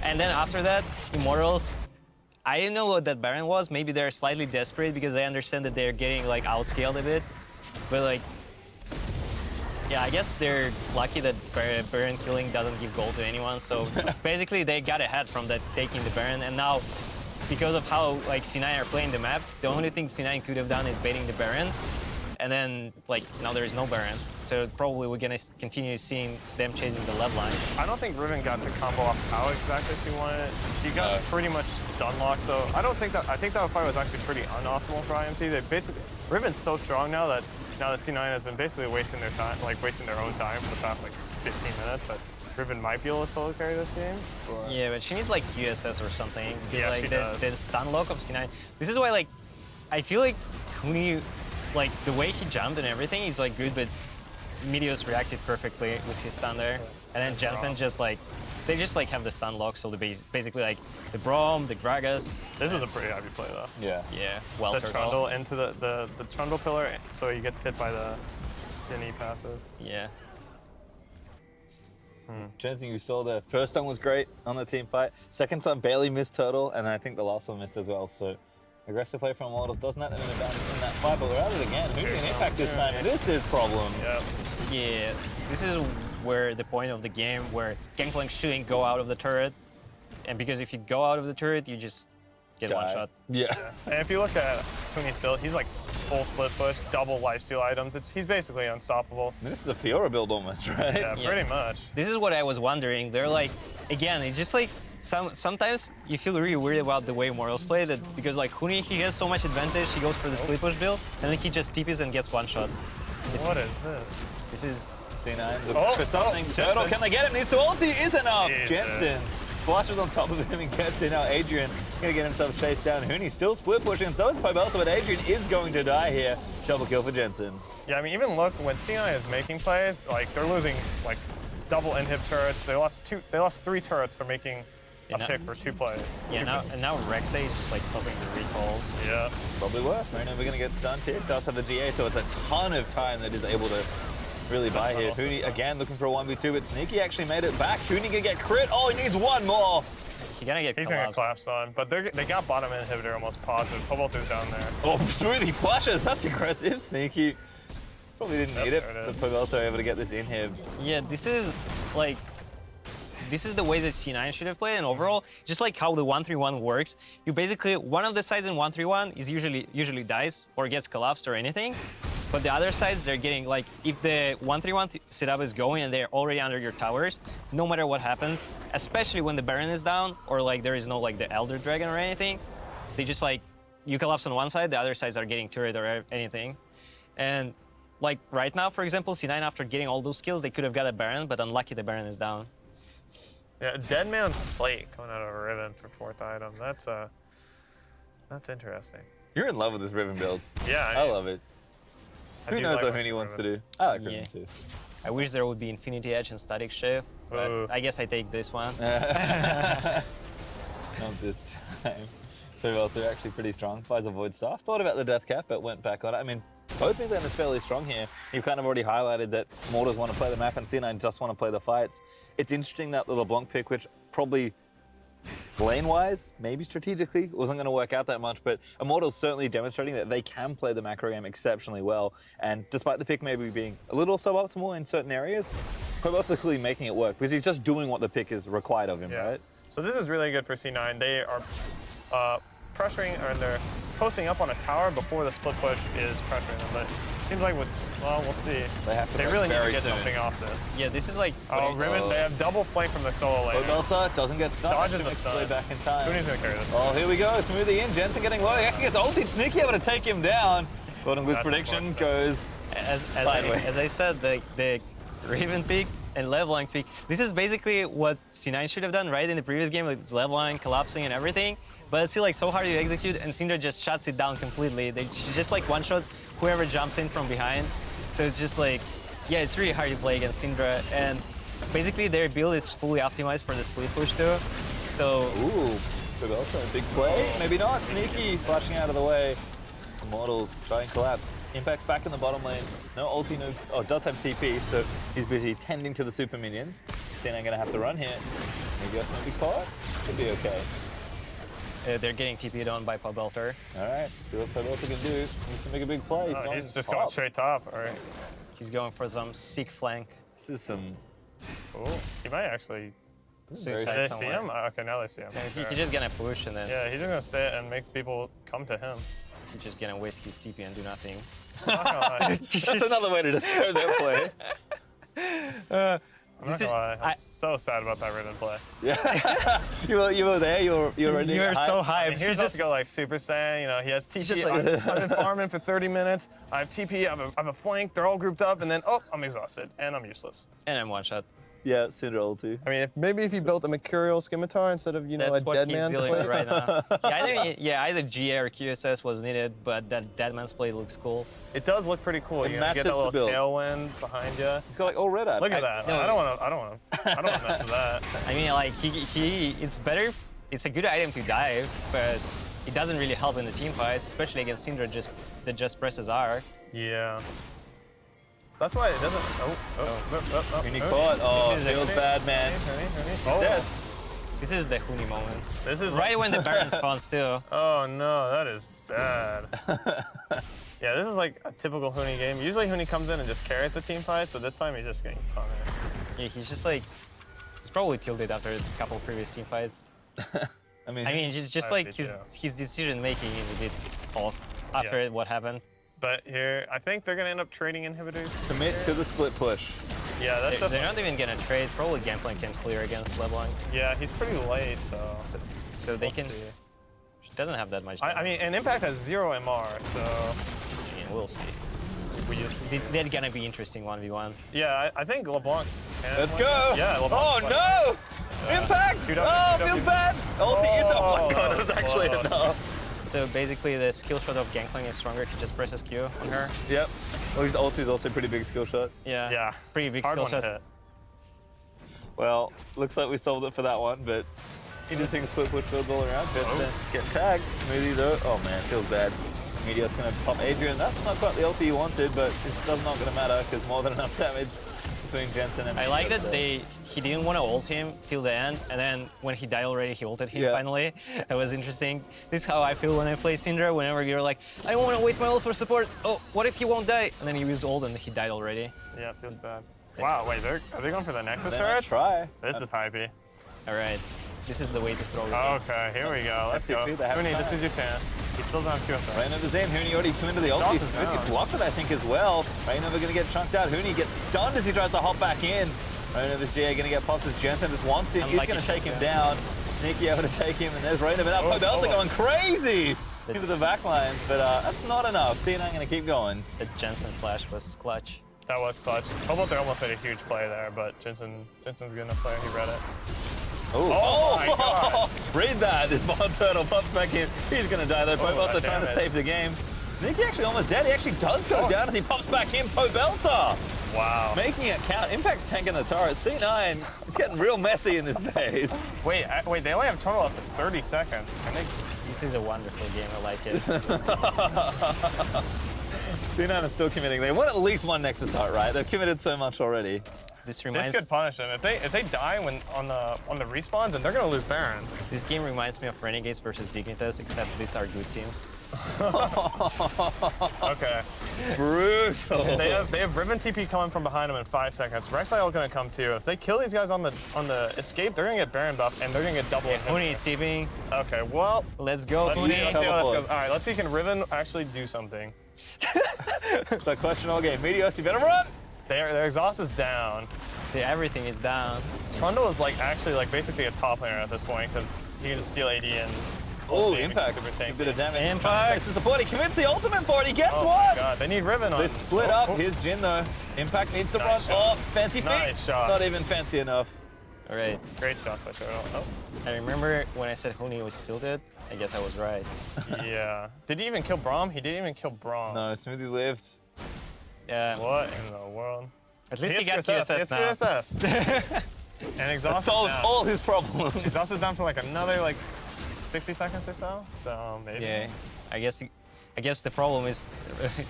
And then after that, Immortals, I didn't know what that Baron was. Maybe they're slightly desperate because they understand that they're getting like outscaled a bit. But like, yeah, I guess they're lucky that Baron killing doesn't give gold to anyone. So basically they got ahead from that taking the Baron. And now, because of how like C9 are playing the map, the only thing C9 could have done is baiting the Baron. And then like now there is no Baron. So probably we're gonna continue seeing them chasing the LeBlanc. I don't think Riven got the combo off how exactly she wanted it. She got pretty much done locked, so I don't think that. I think that fight was actually pretty unoptimal for IMT. They basically Riven's so strong now that C9 has been basically wasting their time, like wasting their own time for the past like 15 minutes. That Riven might be able to solo carry this game. But Yeah, but she needs like USS or something. Yeah, like she does. the stun lock of C9. This is why like I feel like Huni, like the way he jumped and everything is like good, but Meteos reacted perfectly with his stun there. And then Jensen just like, they just like have the stun lock, so they basically like the Braum, the Gragas. this was a pretty heavy play though. Yeah. Yeah, The WildTurtle. Trundle into the Trundle pillar, so he gets hit by the Jhin passive. Yeah. Jensen, you saw the first one was great on the team fight. Second time barely missed Turtle, and I think the last one missed as well. So aggressive play from Immortals doesn't have them in advantage in that fight, but we're at it again. Who can impact this time? It is his problem. Yep. Yeah, this is where the point of the game where Gangplank shouldn't go out of the turret. And because if you go out of the turret, you just get one Die. shot. Yeah. And if you look at Huni's build, he's like full split push, double lifesteal items. He's basically unstoppable. This is the Fiora build almost, right? Yeah, Yeah. pretty much. This is what I was wondering. They're like, again, it's just like sometimes you feel really weird about the way Immortals play, that because like Huni, he has so much advantage, he goes for the split push build, and then he just TPs and gets one shot. What is this? This is C9 looking for something. Turtle, can they get him? Needs to ulti, is enough. Jesus. Jensen flashes on top of him and gets in. Now Adrian gonna get himself chased down. Huni still split pushing, and so is Pobelter, but Adrian is going to die here. Double kill for Jensen. Yeah, I mean, even look, when C9 is making plays, like, they're losing, like, double inhib turrets. They lost 3 turrets for making a pick for 2 plays. Yeah, now RekSai is just like stopping the recalls. Yeah. Probably worse. ReignOver gonna get stunned here. Does have the GA, so it's a ton of time that is able to really buy here. Huni again looking for a 1v2, but Sneaky actually made it back. Huni gonna get crit. Oh, he needs one more. He's gonna get collapsed on, but they got bottom inhibitor almost positive. Pobelter's down there. Oh, Smoothie flashes. That's aggressive. Sneaky probably didn't need it, but Pobelter able to get this inhib. Yeah, this is the way that C9 should have played, and overall, just like how the 1-3-1 works, you basically, one of the sides in 1-3-1 is usually dies or gets collapsed or anything, but the other sides, they're getting, like, if the 1-3-1 setup is going and they're already under your towers, no matter what happens, especially when the Baron is down or like there is no like the Elder Dragon or anything, they just like, you collapse on one side, the other sides are getting turret or anything. And like right now, for example, C9 after getting all those kills, they could have got a Baron, but unlucky the Baron is down. Yeah, Dead Man's Plate coming out of Riven for 4th item. That's interesting. You're in love with this Riven build. Yeah, I love it. Who knows like what Huni wants to do? I like Riven too. I wish there would be Infinity Edge and Static Shift, but I guess I take this one. Not this time. So they're actually pretty strong. Flies a Void Staff. Thought about the Death Cap, but went back on it. I mean, both Midlane is fairly strong here. You've kind of already highlighted that Immortals want to play the map and C9 just want to play the fights. It's interesting that the LeBlanc pick, which probably lane-wise, maybe strategically, wasn't going to work out that much, but Immortals certainly demonstrating that they can play the macro game exceptionally well. And despite the pick maybe being a little suboptimal in certain areas, Pobelter's clearly making it work because he's just doing what the pick is required of him, right? So this is really good for C9. They are pressuring, or they're posting up on a tower before the split push is pressuring them. But it seems like well, we'll see. They really need to get something off this. Yeah, this is like... Oh, Riven, they have double flank from their solo lane. Pobelter doesn't get stunned. Dodges the stun. Back in time. Huni's gonna carry this. Oh, here we go. Smoothie in. Jensen getting low. He actually gets ulted. Sneaky able to take him down. GoldenGlue prediction goes As I said, the Riven pick and LeBlanc pick, this is basically what C9 should have done, right? In the previous game, like LeBlanc collapsing and everything. But it's still like so hard to execute, and Syndra just shuts it down completely. They just like one-shots whoever jumps in from behind. So it's just like, yeah, it's really hard to play against Syndra. And basically their build is fully optimized for the split push too. So... Ooh, Pobelter, big play. Maybe not. Sneaky flashing out of the way. Immortals try and collapse. Impact's back in the bottom lane. No ulti, no... Oh, does have TP, so he's busy tending to the super minions. Then I'm gonna have to run here. Meteos gonna be caught. Should be okay. They're getting TP'd on by Pobelter. All right, see what Pobelter can do. He's to make a big play. He's just going straight top. All right. He's going for some sick flank. This is some... Oh, he might actually... Suicide Did they see somewhere. him? Okay, now they see him. Yeah, he's just gonna push and then... Yeah, he's just gonna sit and make people come to him. He's just gonna waste his TP and do nothing. I'm not gonna lie. That's another way to describe that play. I'm not gonna lie. I'm so sad about that Riven play. Yeah, you were there. You were ready. You were so hyped. I mean, he's just go like Super Saiyan. You know, he has TP. just like- I've been farming for 30 minutes. I have TP. I have a flank. They're all grouped up, and then I'm exhausted and I'm useless. And I'm one shot. Yeah, Syndra ulti. I mean, maybe if you built a Mercurial Scimitar instead of That's a what Dead he's Man's dealing with play. right now. Either GA or QSS was needed, but that Dead Man's play looks cool. It does look pretty cool. You get matches that little the build. tailwind behind you. He's got like all red at Look it. at that. no. I don't want to mess with that. I mean, like it's better. It's a good item to dive, but it doesn't really help in the team fights, especially against Syndra that just presses R. Yeah. That's why it doesn't. Huni caught. Oh, This is feels a- bad, man. Oh, Dead. This is the Huni moment. this is Right when the Baron spawns too. Oh no, that is bad. Yeah, this is like a typical Huni game. Usually Huni comes in and just carries the team fights, but this time he's just getting punished. Yeah, he's just like, he's probably tilted after a couple previous team fights. I mean, Just I like think, his decision making is a bit off after Yeah. what happened. But here, I think they're gonna end up trading inhibitors. commit to the split push. Yeah, that's They're not even gonna trade. Probably Gangplank can clear against LeBlanc. Yeah, he's pretty late though. So they We'll can. see. She doesn't have that much. I mean, and Impact has 0 MR, so Yeah, we'll see. They're gonna be interesting 1v1. yeah, I think LeBlanc can Let's win. go. Yeah, LeBlanc. Oh no! Impact! Shoot up, Oh, shoot up, feels shoot- bad. Ulti is. Oh my god, it was that was actually close. enough. So basically, the skill shot of Gangplank is stronger. He just presses Q on her. Yep. Well, his ulti is also a pretty big skill shot. Yeah. Yeah, Pretty big hard skill one shot. to hit. Well, looks like we solved it for that one, but interesting split push builds all around. Jensen getting tagged. Smoothie though. Oh man, feels bad. Meteos gonna pop Adrian. That's not quite the ulti he wanted, but it's not gonna matter because more than enough damage between Jensen and I like Meteos, that so. he didn't want to ult him till the end, and then when he died already, he ulted him Yeah. finally. That was interesting. This is how I feel when I play Syndra. Whenever you're like, I don't want to waste my ult for support. Oh, what if he won't die? And then you use ult and he died already. Yeah, it feels bad. Wow, wait, are they going for the Nexus They might turrets? try. This is hypey. All right, this is the way to throw the game. Okay, here we go. Let's That's go. it, they have Huni, time. this is your chance. He still doesn't have QSS. ReignOver's Zane. Huni already committed to the ulti. Exhaust is Smoothie down. blocked it, I think, as well. ReignOver gonna get chunked out. Huni gets stunned as he tries to hop back in. ReignOver's GA gonna get popped as Jensen just wants him. He's Unlucky gonna take him shot. down. Nikki able to take him, and there's ReignOver. Now Oh, Pobelter oh. going crazy into the back lines, but that's not enough. C9 gonna keep going. The Jensen flash was clutch. That was clutch. Pobelter almost made a huge play there, but Jensen's good enough player. He read it. Oh my God. Read that. This WildTurtle pops back in. He's gonna die though. Pobelter trying to damn it. save the game. Sneaky actually almost dead. He actually does go down as he pops back in. Pobelter Wow. making it count. Impact's tanking the turret. C9, it's getting real messy in this phase. Wait, wait. They only have Trundle up to 30 seconds. Can they? This is a wonderful game. I like it. C9 is still committing. They want at least one Nexus turret, right? They've committed so much already. This This reminds could punish them. If they die when on the respawns, then they're gonna lose Baron. this game reminds me of Renegades versus Dignitas, except these are good teams. Okay. Brutal. They have Riven TP coming from behind them in 5 seconds. RekSai are gonna come too. If they kill these guys on the escape, they're gonna get Baron buff and they're gonna get double. Huni is TPing. Okay, well, Let's go, let's see Huni. how this goes. Teleport. All right, let's see can Riven actually do something. It's a question all game. Meteos, you better run. Their exhaust is down. See, everything is down. Trundle is actually basically a top laner at this point because he can just steal AD and. Oh, ulti and Impact. super A tank. bit of damage. Impact. Takes the support. He commits the ultimate for it. He gets Oh one. my God, they need Riven on. They split Oh, up. oh. Here's Jhin though. Impact needs to Nice run. shot. Oh, fancy feet. Nice shot. Not even fancy enough. All right. Great shots by Turtle. Oh, I remember when I said Huni was tilted. I guess I was right. yeah. Did he even kill Braum? He didn't even kill Braum. No, Smoothie lived. Yeah. What in the world? At least he got QSS. QSS It's now. QSS. And exhaust Solves is down. all his problems. Exhaust is down for another 60 seconds or so. So maybe. Yeah. I guess the problem is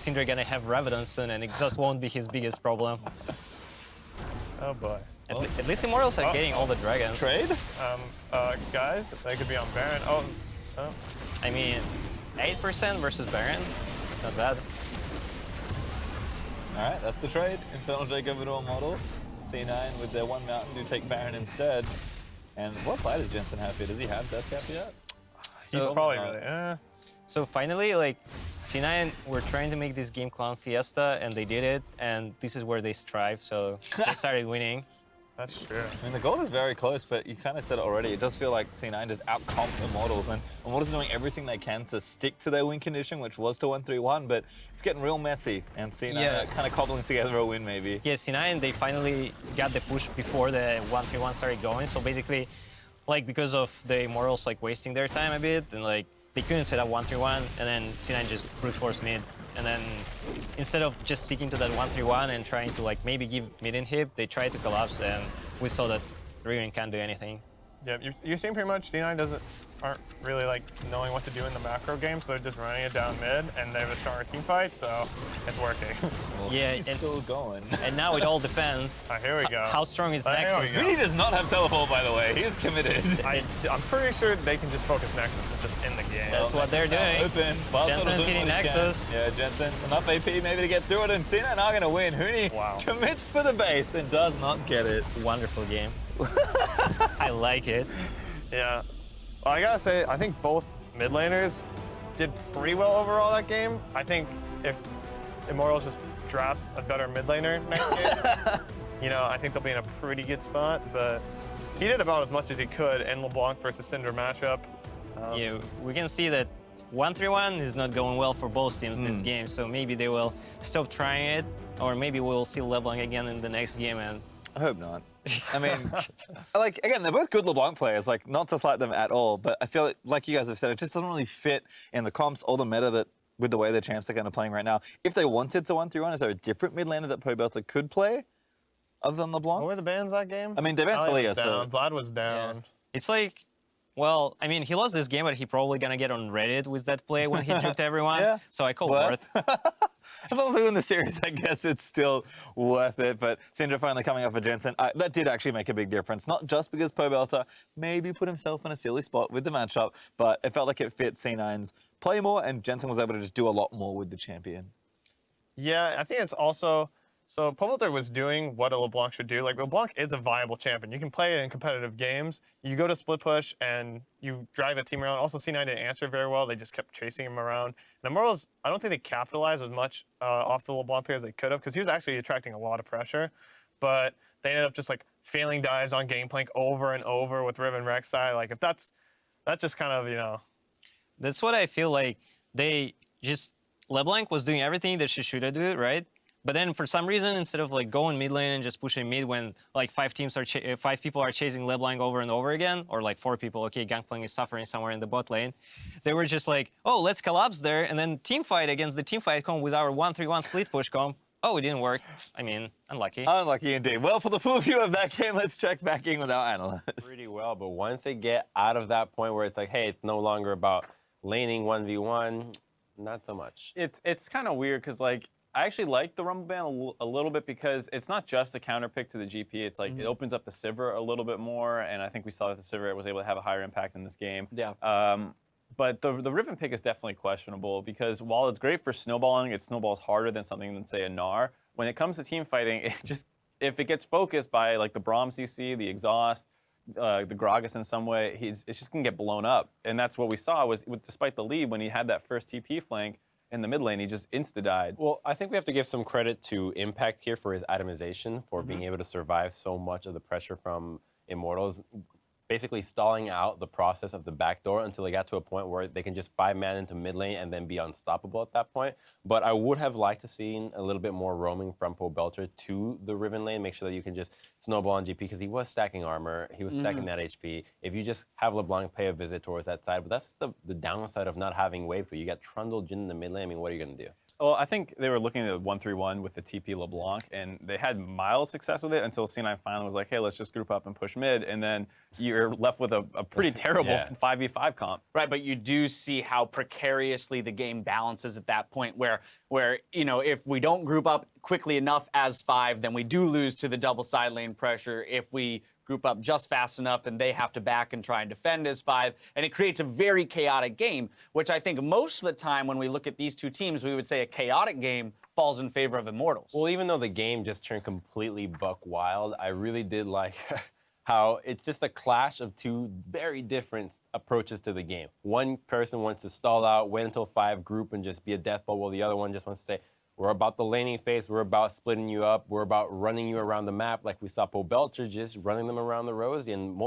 Syndra gonna have Revenant soon, and exhaust won't be his biggest problem. Oh boy. At least Immortals are getting all the dragons. Trade? Guys, they could be on Baron. Oh. I mean, 8% versus Baron. Not bad. All right, that's the trade. Infernal Jake over to Immortals. C9 with their one mountain do take Baron instead. And what fight does Jensen have here? Does he have Death Cap yet? He's So- probably really. So finally, C9 were trying to make this game Clown Fiesta, and they did it, and this is where they strive, so they started winning. That's true. I mean, the goal is very close, but you kind of said it already. It does feel like C9 just out-comped Immortals, and Immortals are doing everything they can to stick to their win condition, which was to 1-3-1, but it's getting real messy, and C9 Yeah. kind of cobbling together a win, maybe. Yeah, C9, they finally got the push before the 1-3-1 started going, so basically, because of the Immortals wasting their time a bit, and they couldn't set up 1-3-1, and then C9 just brute force mid. And then instead of just sticking to that 1-3-1 and trying to maybe give mid inhib, they tried to collapse, and we saw that Riven can't do anything. Yeah, you're seeing pretty much C9 aren't really knowing what to do in the macro game, so they're just running it down mid, and they have a stronger team fight, so it's working. Well, Yeah, he's and- still going. And now it all depends. Here we go. How strong is Here we Nexus? go. Huni does not have teleport, by the way. He is committed. I'm pretty sure they can just focus Nexus and just in the game. That's what they're doing. Open. WildTurtle Jensen's doing hitting what he can. Nexus. Yeah, Jensen, enough AP maybe to get through it, and C9 are going to win. Huni Wow. commits for the base and does not get it. Wonderful game. I like it. Yeah. Well, I gotta say, I think both mid laners did pretty well overall that game. I think if Immortals just drafts a better mid laner next game, you know, I think they'll be in a pretty good spot, but he did about as much as he could in LeBlanc versus Syndra matchup. Yeah, we can see that 1-3-1 is not going well for both teams this game, so maybe they will stop trying it, or maybe we'll see LeBlanc again in the next game. And I hope not. I mean, like, again, they're both good LeBlanc players, like, not to slight them at all, but I feel like you guys have said, it just doesn't really fit in the comps or the meta that, with the way the champs are kind of playing right now. If they wanted to 1-3-1, is there a different mid laner that Pobelter could play other than LeBlanc? What were the bans that game? I mean, they banned Talia Talia, was down. so... Vlad was down. it's like, well, I mean, he lost this game, but he probably gonna get on Reddit with that play when he duped everyone. Yeah. So I call What? worth. As long as they win the series, I guess it's still worth it. But Syndra finally coming up for Jensen, that did actually make a big difference. Not just because Pobelter maybe put himself in a silly spot with the matchup, but it felt like it fit C9's play more, and Jensen was able to just do a lot more with the champion. Yeah, I think it's also, so Pobelter was doing what a LeBlanc should do. Like, LeBlanc is a viable champion. You can play it in competitive games. You go to split push and you drag the team around. Also, C9 didn't answer very well. They just kept chasing him around. And Immortals, I don't think they capitalized as much off the LeBlanc pick as they could have, because he was actually attracting a lot of pressure. But they ended up just like failing dives on Gangplank over and over with Riven RekSai. Like, if that's just kind of, you know. That's what I feel like. They just, LeBlanc was doing everything that she should have done, right? But then for some reason, instead of like going mid lane and just pushing mid when like five people are chasing LeBlanc over and over again, or like 4 people, okay, Gangplank is suffering somewhere in the bot lane, they were just like, oh, let's collapse there, and then team fight against the team fight comp with our 1-3-1 split push comp. Oh, it didn't work. I mean, unlucky. Unlucky indeed. Well, for the full view of that game, let's check back in with our analyst. Pretty well, but once they get out of that point where it's like, hey, it's no longer about laning 1v1, not so much. It's kind of weird because, like, I actually like the Rumble ban a little bit because it's not just a counter pick to the GP. It's like it opens up the Sivir a little bit more, and I think we saw that the Sivir was able to have a higher impact in this game. Yeah. But the Riven pick is definitely questionable because while it's great for snowballing, it snowballs harder than something than, say, a Gnar. When it comes to team fighting, it just, if it gets focused by like the Braum CC, the exhaust, the Gragas in some way, it's just gonna get blown up. And that's what we saw was, despite the lead, when he had that first TP flank in the mid lane, he just insta-died. Well, I think we have to give some credit to Impact here for his itemization, for being able to survive so much of the pressure from Immortals, basically stalling out the process of the backdoor until they got to a point where they can just 5-man into mid lane and then be unstoppable at that point. But I would have liked to see a little bit more roaming from Pobelter to the Riven lane, make sure that you can just snowball on GP, because he was stacking armor, he was stacking that HP. If you just have LeBlanc pay a visit towards that side, but that's the downside of not having wave clear. You got Trundle, Jhin in the mid lane, I mean, what are you gonna do? Well, I think they were looking at 1-3-1 with the TP LeBlanc, and they had mild success with it until C9 finally was like, hey, let's just group up and push mid, and then you're left with a pretty terrible 5v5 comp. Right, but you do see how precariously the game balances at that point where you know, if we don't group up quickly enough as 5, then we do lose to the double side lane pressure. If we group up just fast enough, then they have to back and try and defend as 5, and it creates a very chaotic game, which I think most of the time when we look at these two teams, we would say a chaotic game falls in favor of Immortals. Well, even though the game just turned completely buck wild, I really did like how it's just a clash of two very different approaches to the game. One person wants to stall out, wait until 5, group, and just be a death ball, while the other one just wants to say, we're about the laning phase, we're about splitting you up, we're about running you around the map, like we saw Pobelter just running them around the Rosie and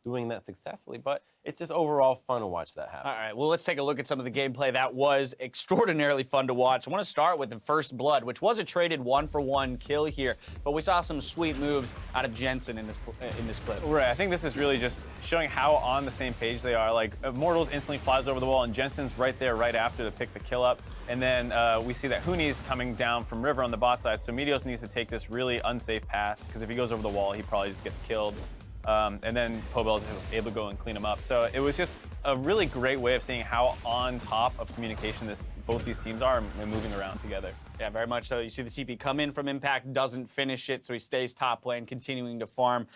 doing that successfully. But it's just overall fun to watch that happen. All right, well, let's take a look at some of the gameplay. That was extraordinarily fun to watch. I want to start with the first blood, which was a traded 1-for-1 kill here, but we saw some sweet moves out of Jensen in this clip. Right, I think this is really just showing how on the same page they are. Like, Immortals instantly flies over the wall, and Jensen's right there right after to pick the kill up. And then we see that Huni's coming down from River on the bot side, so Meteos needs to take this really unsafe path, because if he goes over the wall, he probably just gets killed. And then Pobel's able to go and clean him up. So it was just a really great way of seeing how on top of communication both these teams are and moving around together. Yeah, very much so. You see the TP come in from Impact, doesn't finish it, so he stays top lane, continuing to farm.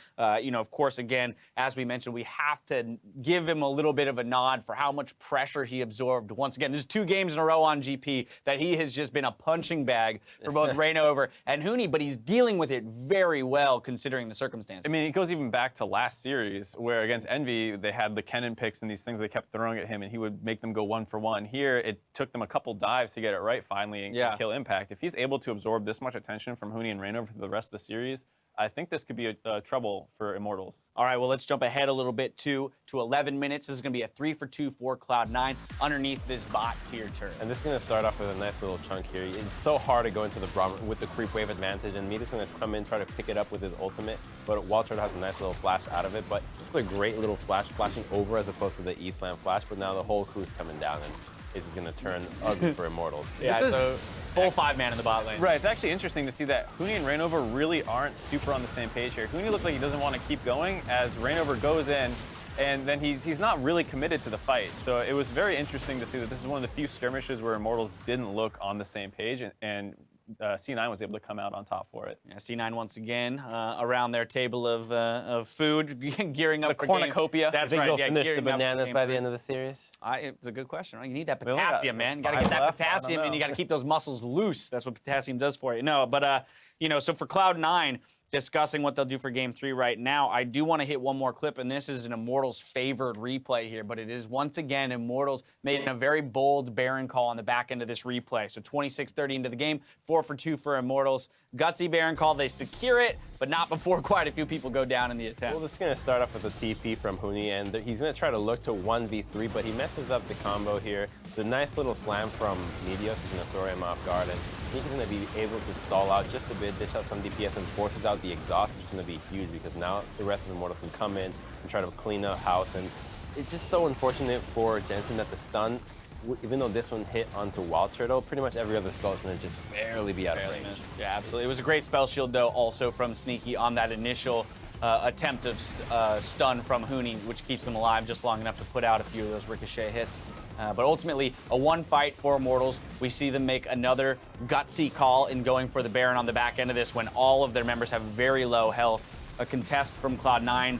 You know, of course, again, as we mentioned, we have to give him a little bit of a nod for how much pressure he absorbed. Once again, there's 2 games in a row on GP that he has just been a punching bag for both ReignOver and Huni, but he's dealing with it very well considering the circumstances. I mean, it goes even back to last series where against Envy, they had the Kennen picks and these things they kept throwing at him, and he would make them go 1-for-1. Here, it took them a couple dives to get it right finally and kill Impact. If he's able to absorb this much attention from Huni and ReignOver for the rest of the series, I think this could be a trouble for Immortals. All right, well, let's jump ahead a little bit to 11 minutes. This is going to be a 3-for-2 for Cloud9 underneath this bot tier turret. And this is going to start off with a nice little chunk here. It's so hard to go into the Braum with the creep wave advantage, and Meteos is going to come in, try to pick it up with his ultimate, but WildTurtle has a nice little flash out of it. But this is a great little flash, flashing over as opposed to the E-slam flash, but now the whole crew's coming down, and this is going to turn ugly for Immortals. Yeah, so full 5-man in the bot lane. Right, it's actually interesting to see that Huni and ReignOver really aren't super on the same page here. Huni looks like he doesn't want to keep going as ReignOver goes in, and then he's not really committed to the fight. So it was very interesting to see that this is one of the few skirmishes where Immortals didn't look on the same page, and C9 was able to come out on top for it. Yeah, C9 once again around their table of food, gearing up The for cornucopia. That's Think right. they'll Yeah, finish the gearing up for bananas game by the three. end of the series? It's a good question. Right? You need that We only got potassium, man. You got to get 5 that left. I don't potassium, and know. you got to keep those muscles loose. That's what potassium does for you. No, but so for Cloud9, discussing what they'll do for Game 3 right now, I do want to hit one more clip, and this is an Immortals favored replay here, but it is once again Immortals making a very bold Baron call on the back end of this replay. So 26-30 into the game, 4-for-2 for Immortals. Gutsy Baron call, they secure it, but not before quite a few people go down in the attempt. Well, this is going to start off with a TP from Huni, and he's going to try to look to 1v3, but he messes up the combo here. The nice little slam from Meteos is going to throw him off guard, and he's going to be able to stall out just a bit, dish out some DPS, and forces out the exhaust, which is going to be huge because now the rest of Immortals can come in and try to clean up house. And it's just so unfortunate for Jensen that the stun, even though this one hit onto WildTurtle, pretty much every other spell is going to just barely be out of range. Yeah, absolutely. It was a great spell shield, though, also from Sneaky on that initial attempt of stun from Huni, which keeps him alive just long enough to put out a few of those ricochet hits. But ultimately, a one fight for Immortals. We see them make another gutsy call in going for the Baron on the back end of this when all of their members have very low health. A contest from Cloud9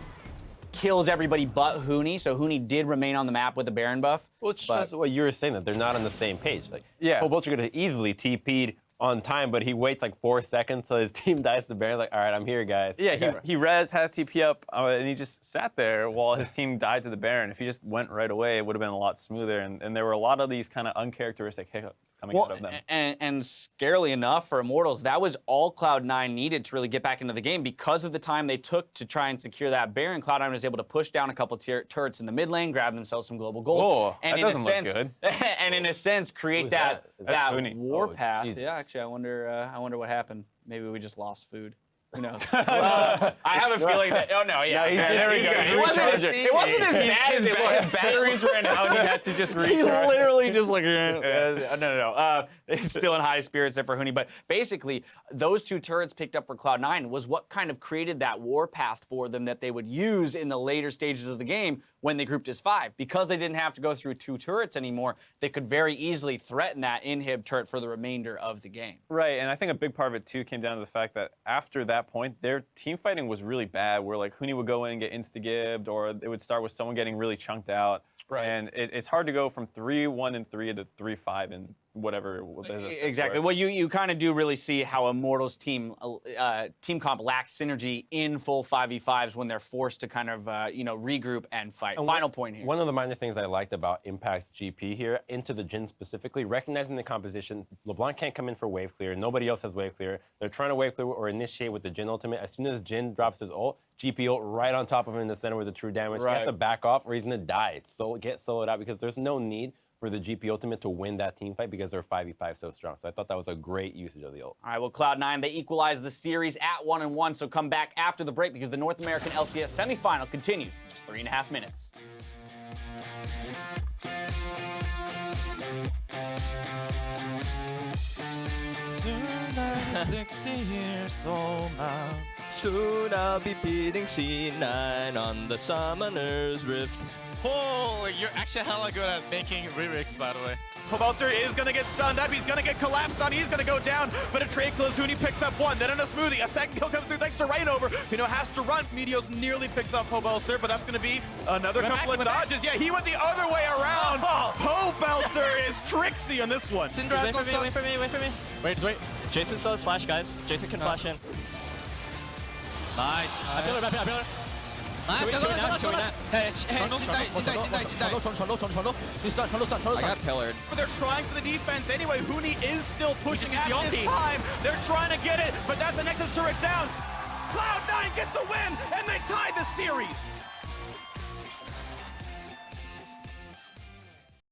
kills everybody but Huni, so Huni did remain on the map with the Baron buff. Well, it's just what you were saying, that they're not on the same page. Like, Yeah. Pobelter could have easily TP'd on time, but he waits like 4 seconds so his team dies to Baron. Like, all right, I'm here, guys. Yeah, he res, has TP up, and he just sat there while his team died to the Baron. If he just went right away, it would have been a lot smoother. And there were a lot of these kind of uncharacteristic hiccups coming out of them. And scarily enough for Immortals, that was all Cloud9 needed to really get back into the game because of the time they took to try and secure that Baron. Cloud9 was able to push down a couple turrets in the mid lane, grab themselves some global gold, Oh, and that in a doesn't look sense, good. and in a sense, create Who's that that? That's Huni. warpath. Jesus. Yeah, actually, I wonder what happened. Maybe we just lost food. Who knows? I have a feeling that. Oh no, yeah. there we go. It wasn't as bad as it was. His batteries ran out, and he had to just He recharge. literally just like, no. It's still in high spirits there for Huni. But basically, those two turrets picked up for Cloud9 was what kind of created that warpath for them that they would use in the later stages of the game when they grouped as 5. Because they didn't have to go through 2 turrets anymore, they could very easily threaten that inhib turret for the remainder of the game. Right, and I think a big part of it too came down to the fact that after that point, their team fighting was really bad. Where like Huni would go in and get insta-gibbed, or it would start with someone getting really chunked out. Right. And it's hard to go from 3-1-3 to 3-5 and whatever. Exactly. Well, you kind of do really see how Immortals team comp lacks synergy in full 5v5s when they're forced to kind of regroup and fight. Final point here. One of the minor things I liked about Impact's GP here, into the Jhin specifically, recognizing the composition, LeBlanc can't come in for wave clear. Nobody else has wave clear. They're trying to wave clear or initiate with the Jhin ultimate. As soon as Jhin drops his ult, GP ult right on top of him in the center with the true damage. He has to back off or he's going to die. Get soloed out because there's no need for the GP ultimate to win that team fight because they're 5v5 so strong. So I thought that was a great usage of the ult. All right, well, Cloud9, they equalized the series at 1-1, so come back after the break because the North American LCS semifinal continues in just 3.5 minutes. Soon 60 years old now. Soon I'll be beating C9 on the Summoner's Rift. Holy, you're actually hella good at making lyrics, by the way. Pobelter is going to get stunned up. He's going to get collapsed on. He's going to go down. But a trade close. Huni picks up 1. Then in a Smoothie. A second kill comes through thanks to ReignOver. Has to run. Meteos nearly picks off Pobelter, but that's going to be another couple of dodges. Yeah, he went the other way around. Pobelter is tricksy on this one. Syndra, wait for me. Wait. Jason saw his flash, guys. Jason can flash in. Nice. I feel it. Nice, go. Hey, I got pillared. But they're trying for the defense anyway. Huni is still pushing at this time. They're trying to get it, but that's a Nexus turret down. Cloud9 get the win, and they tie the series.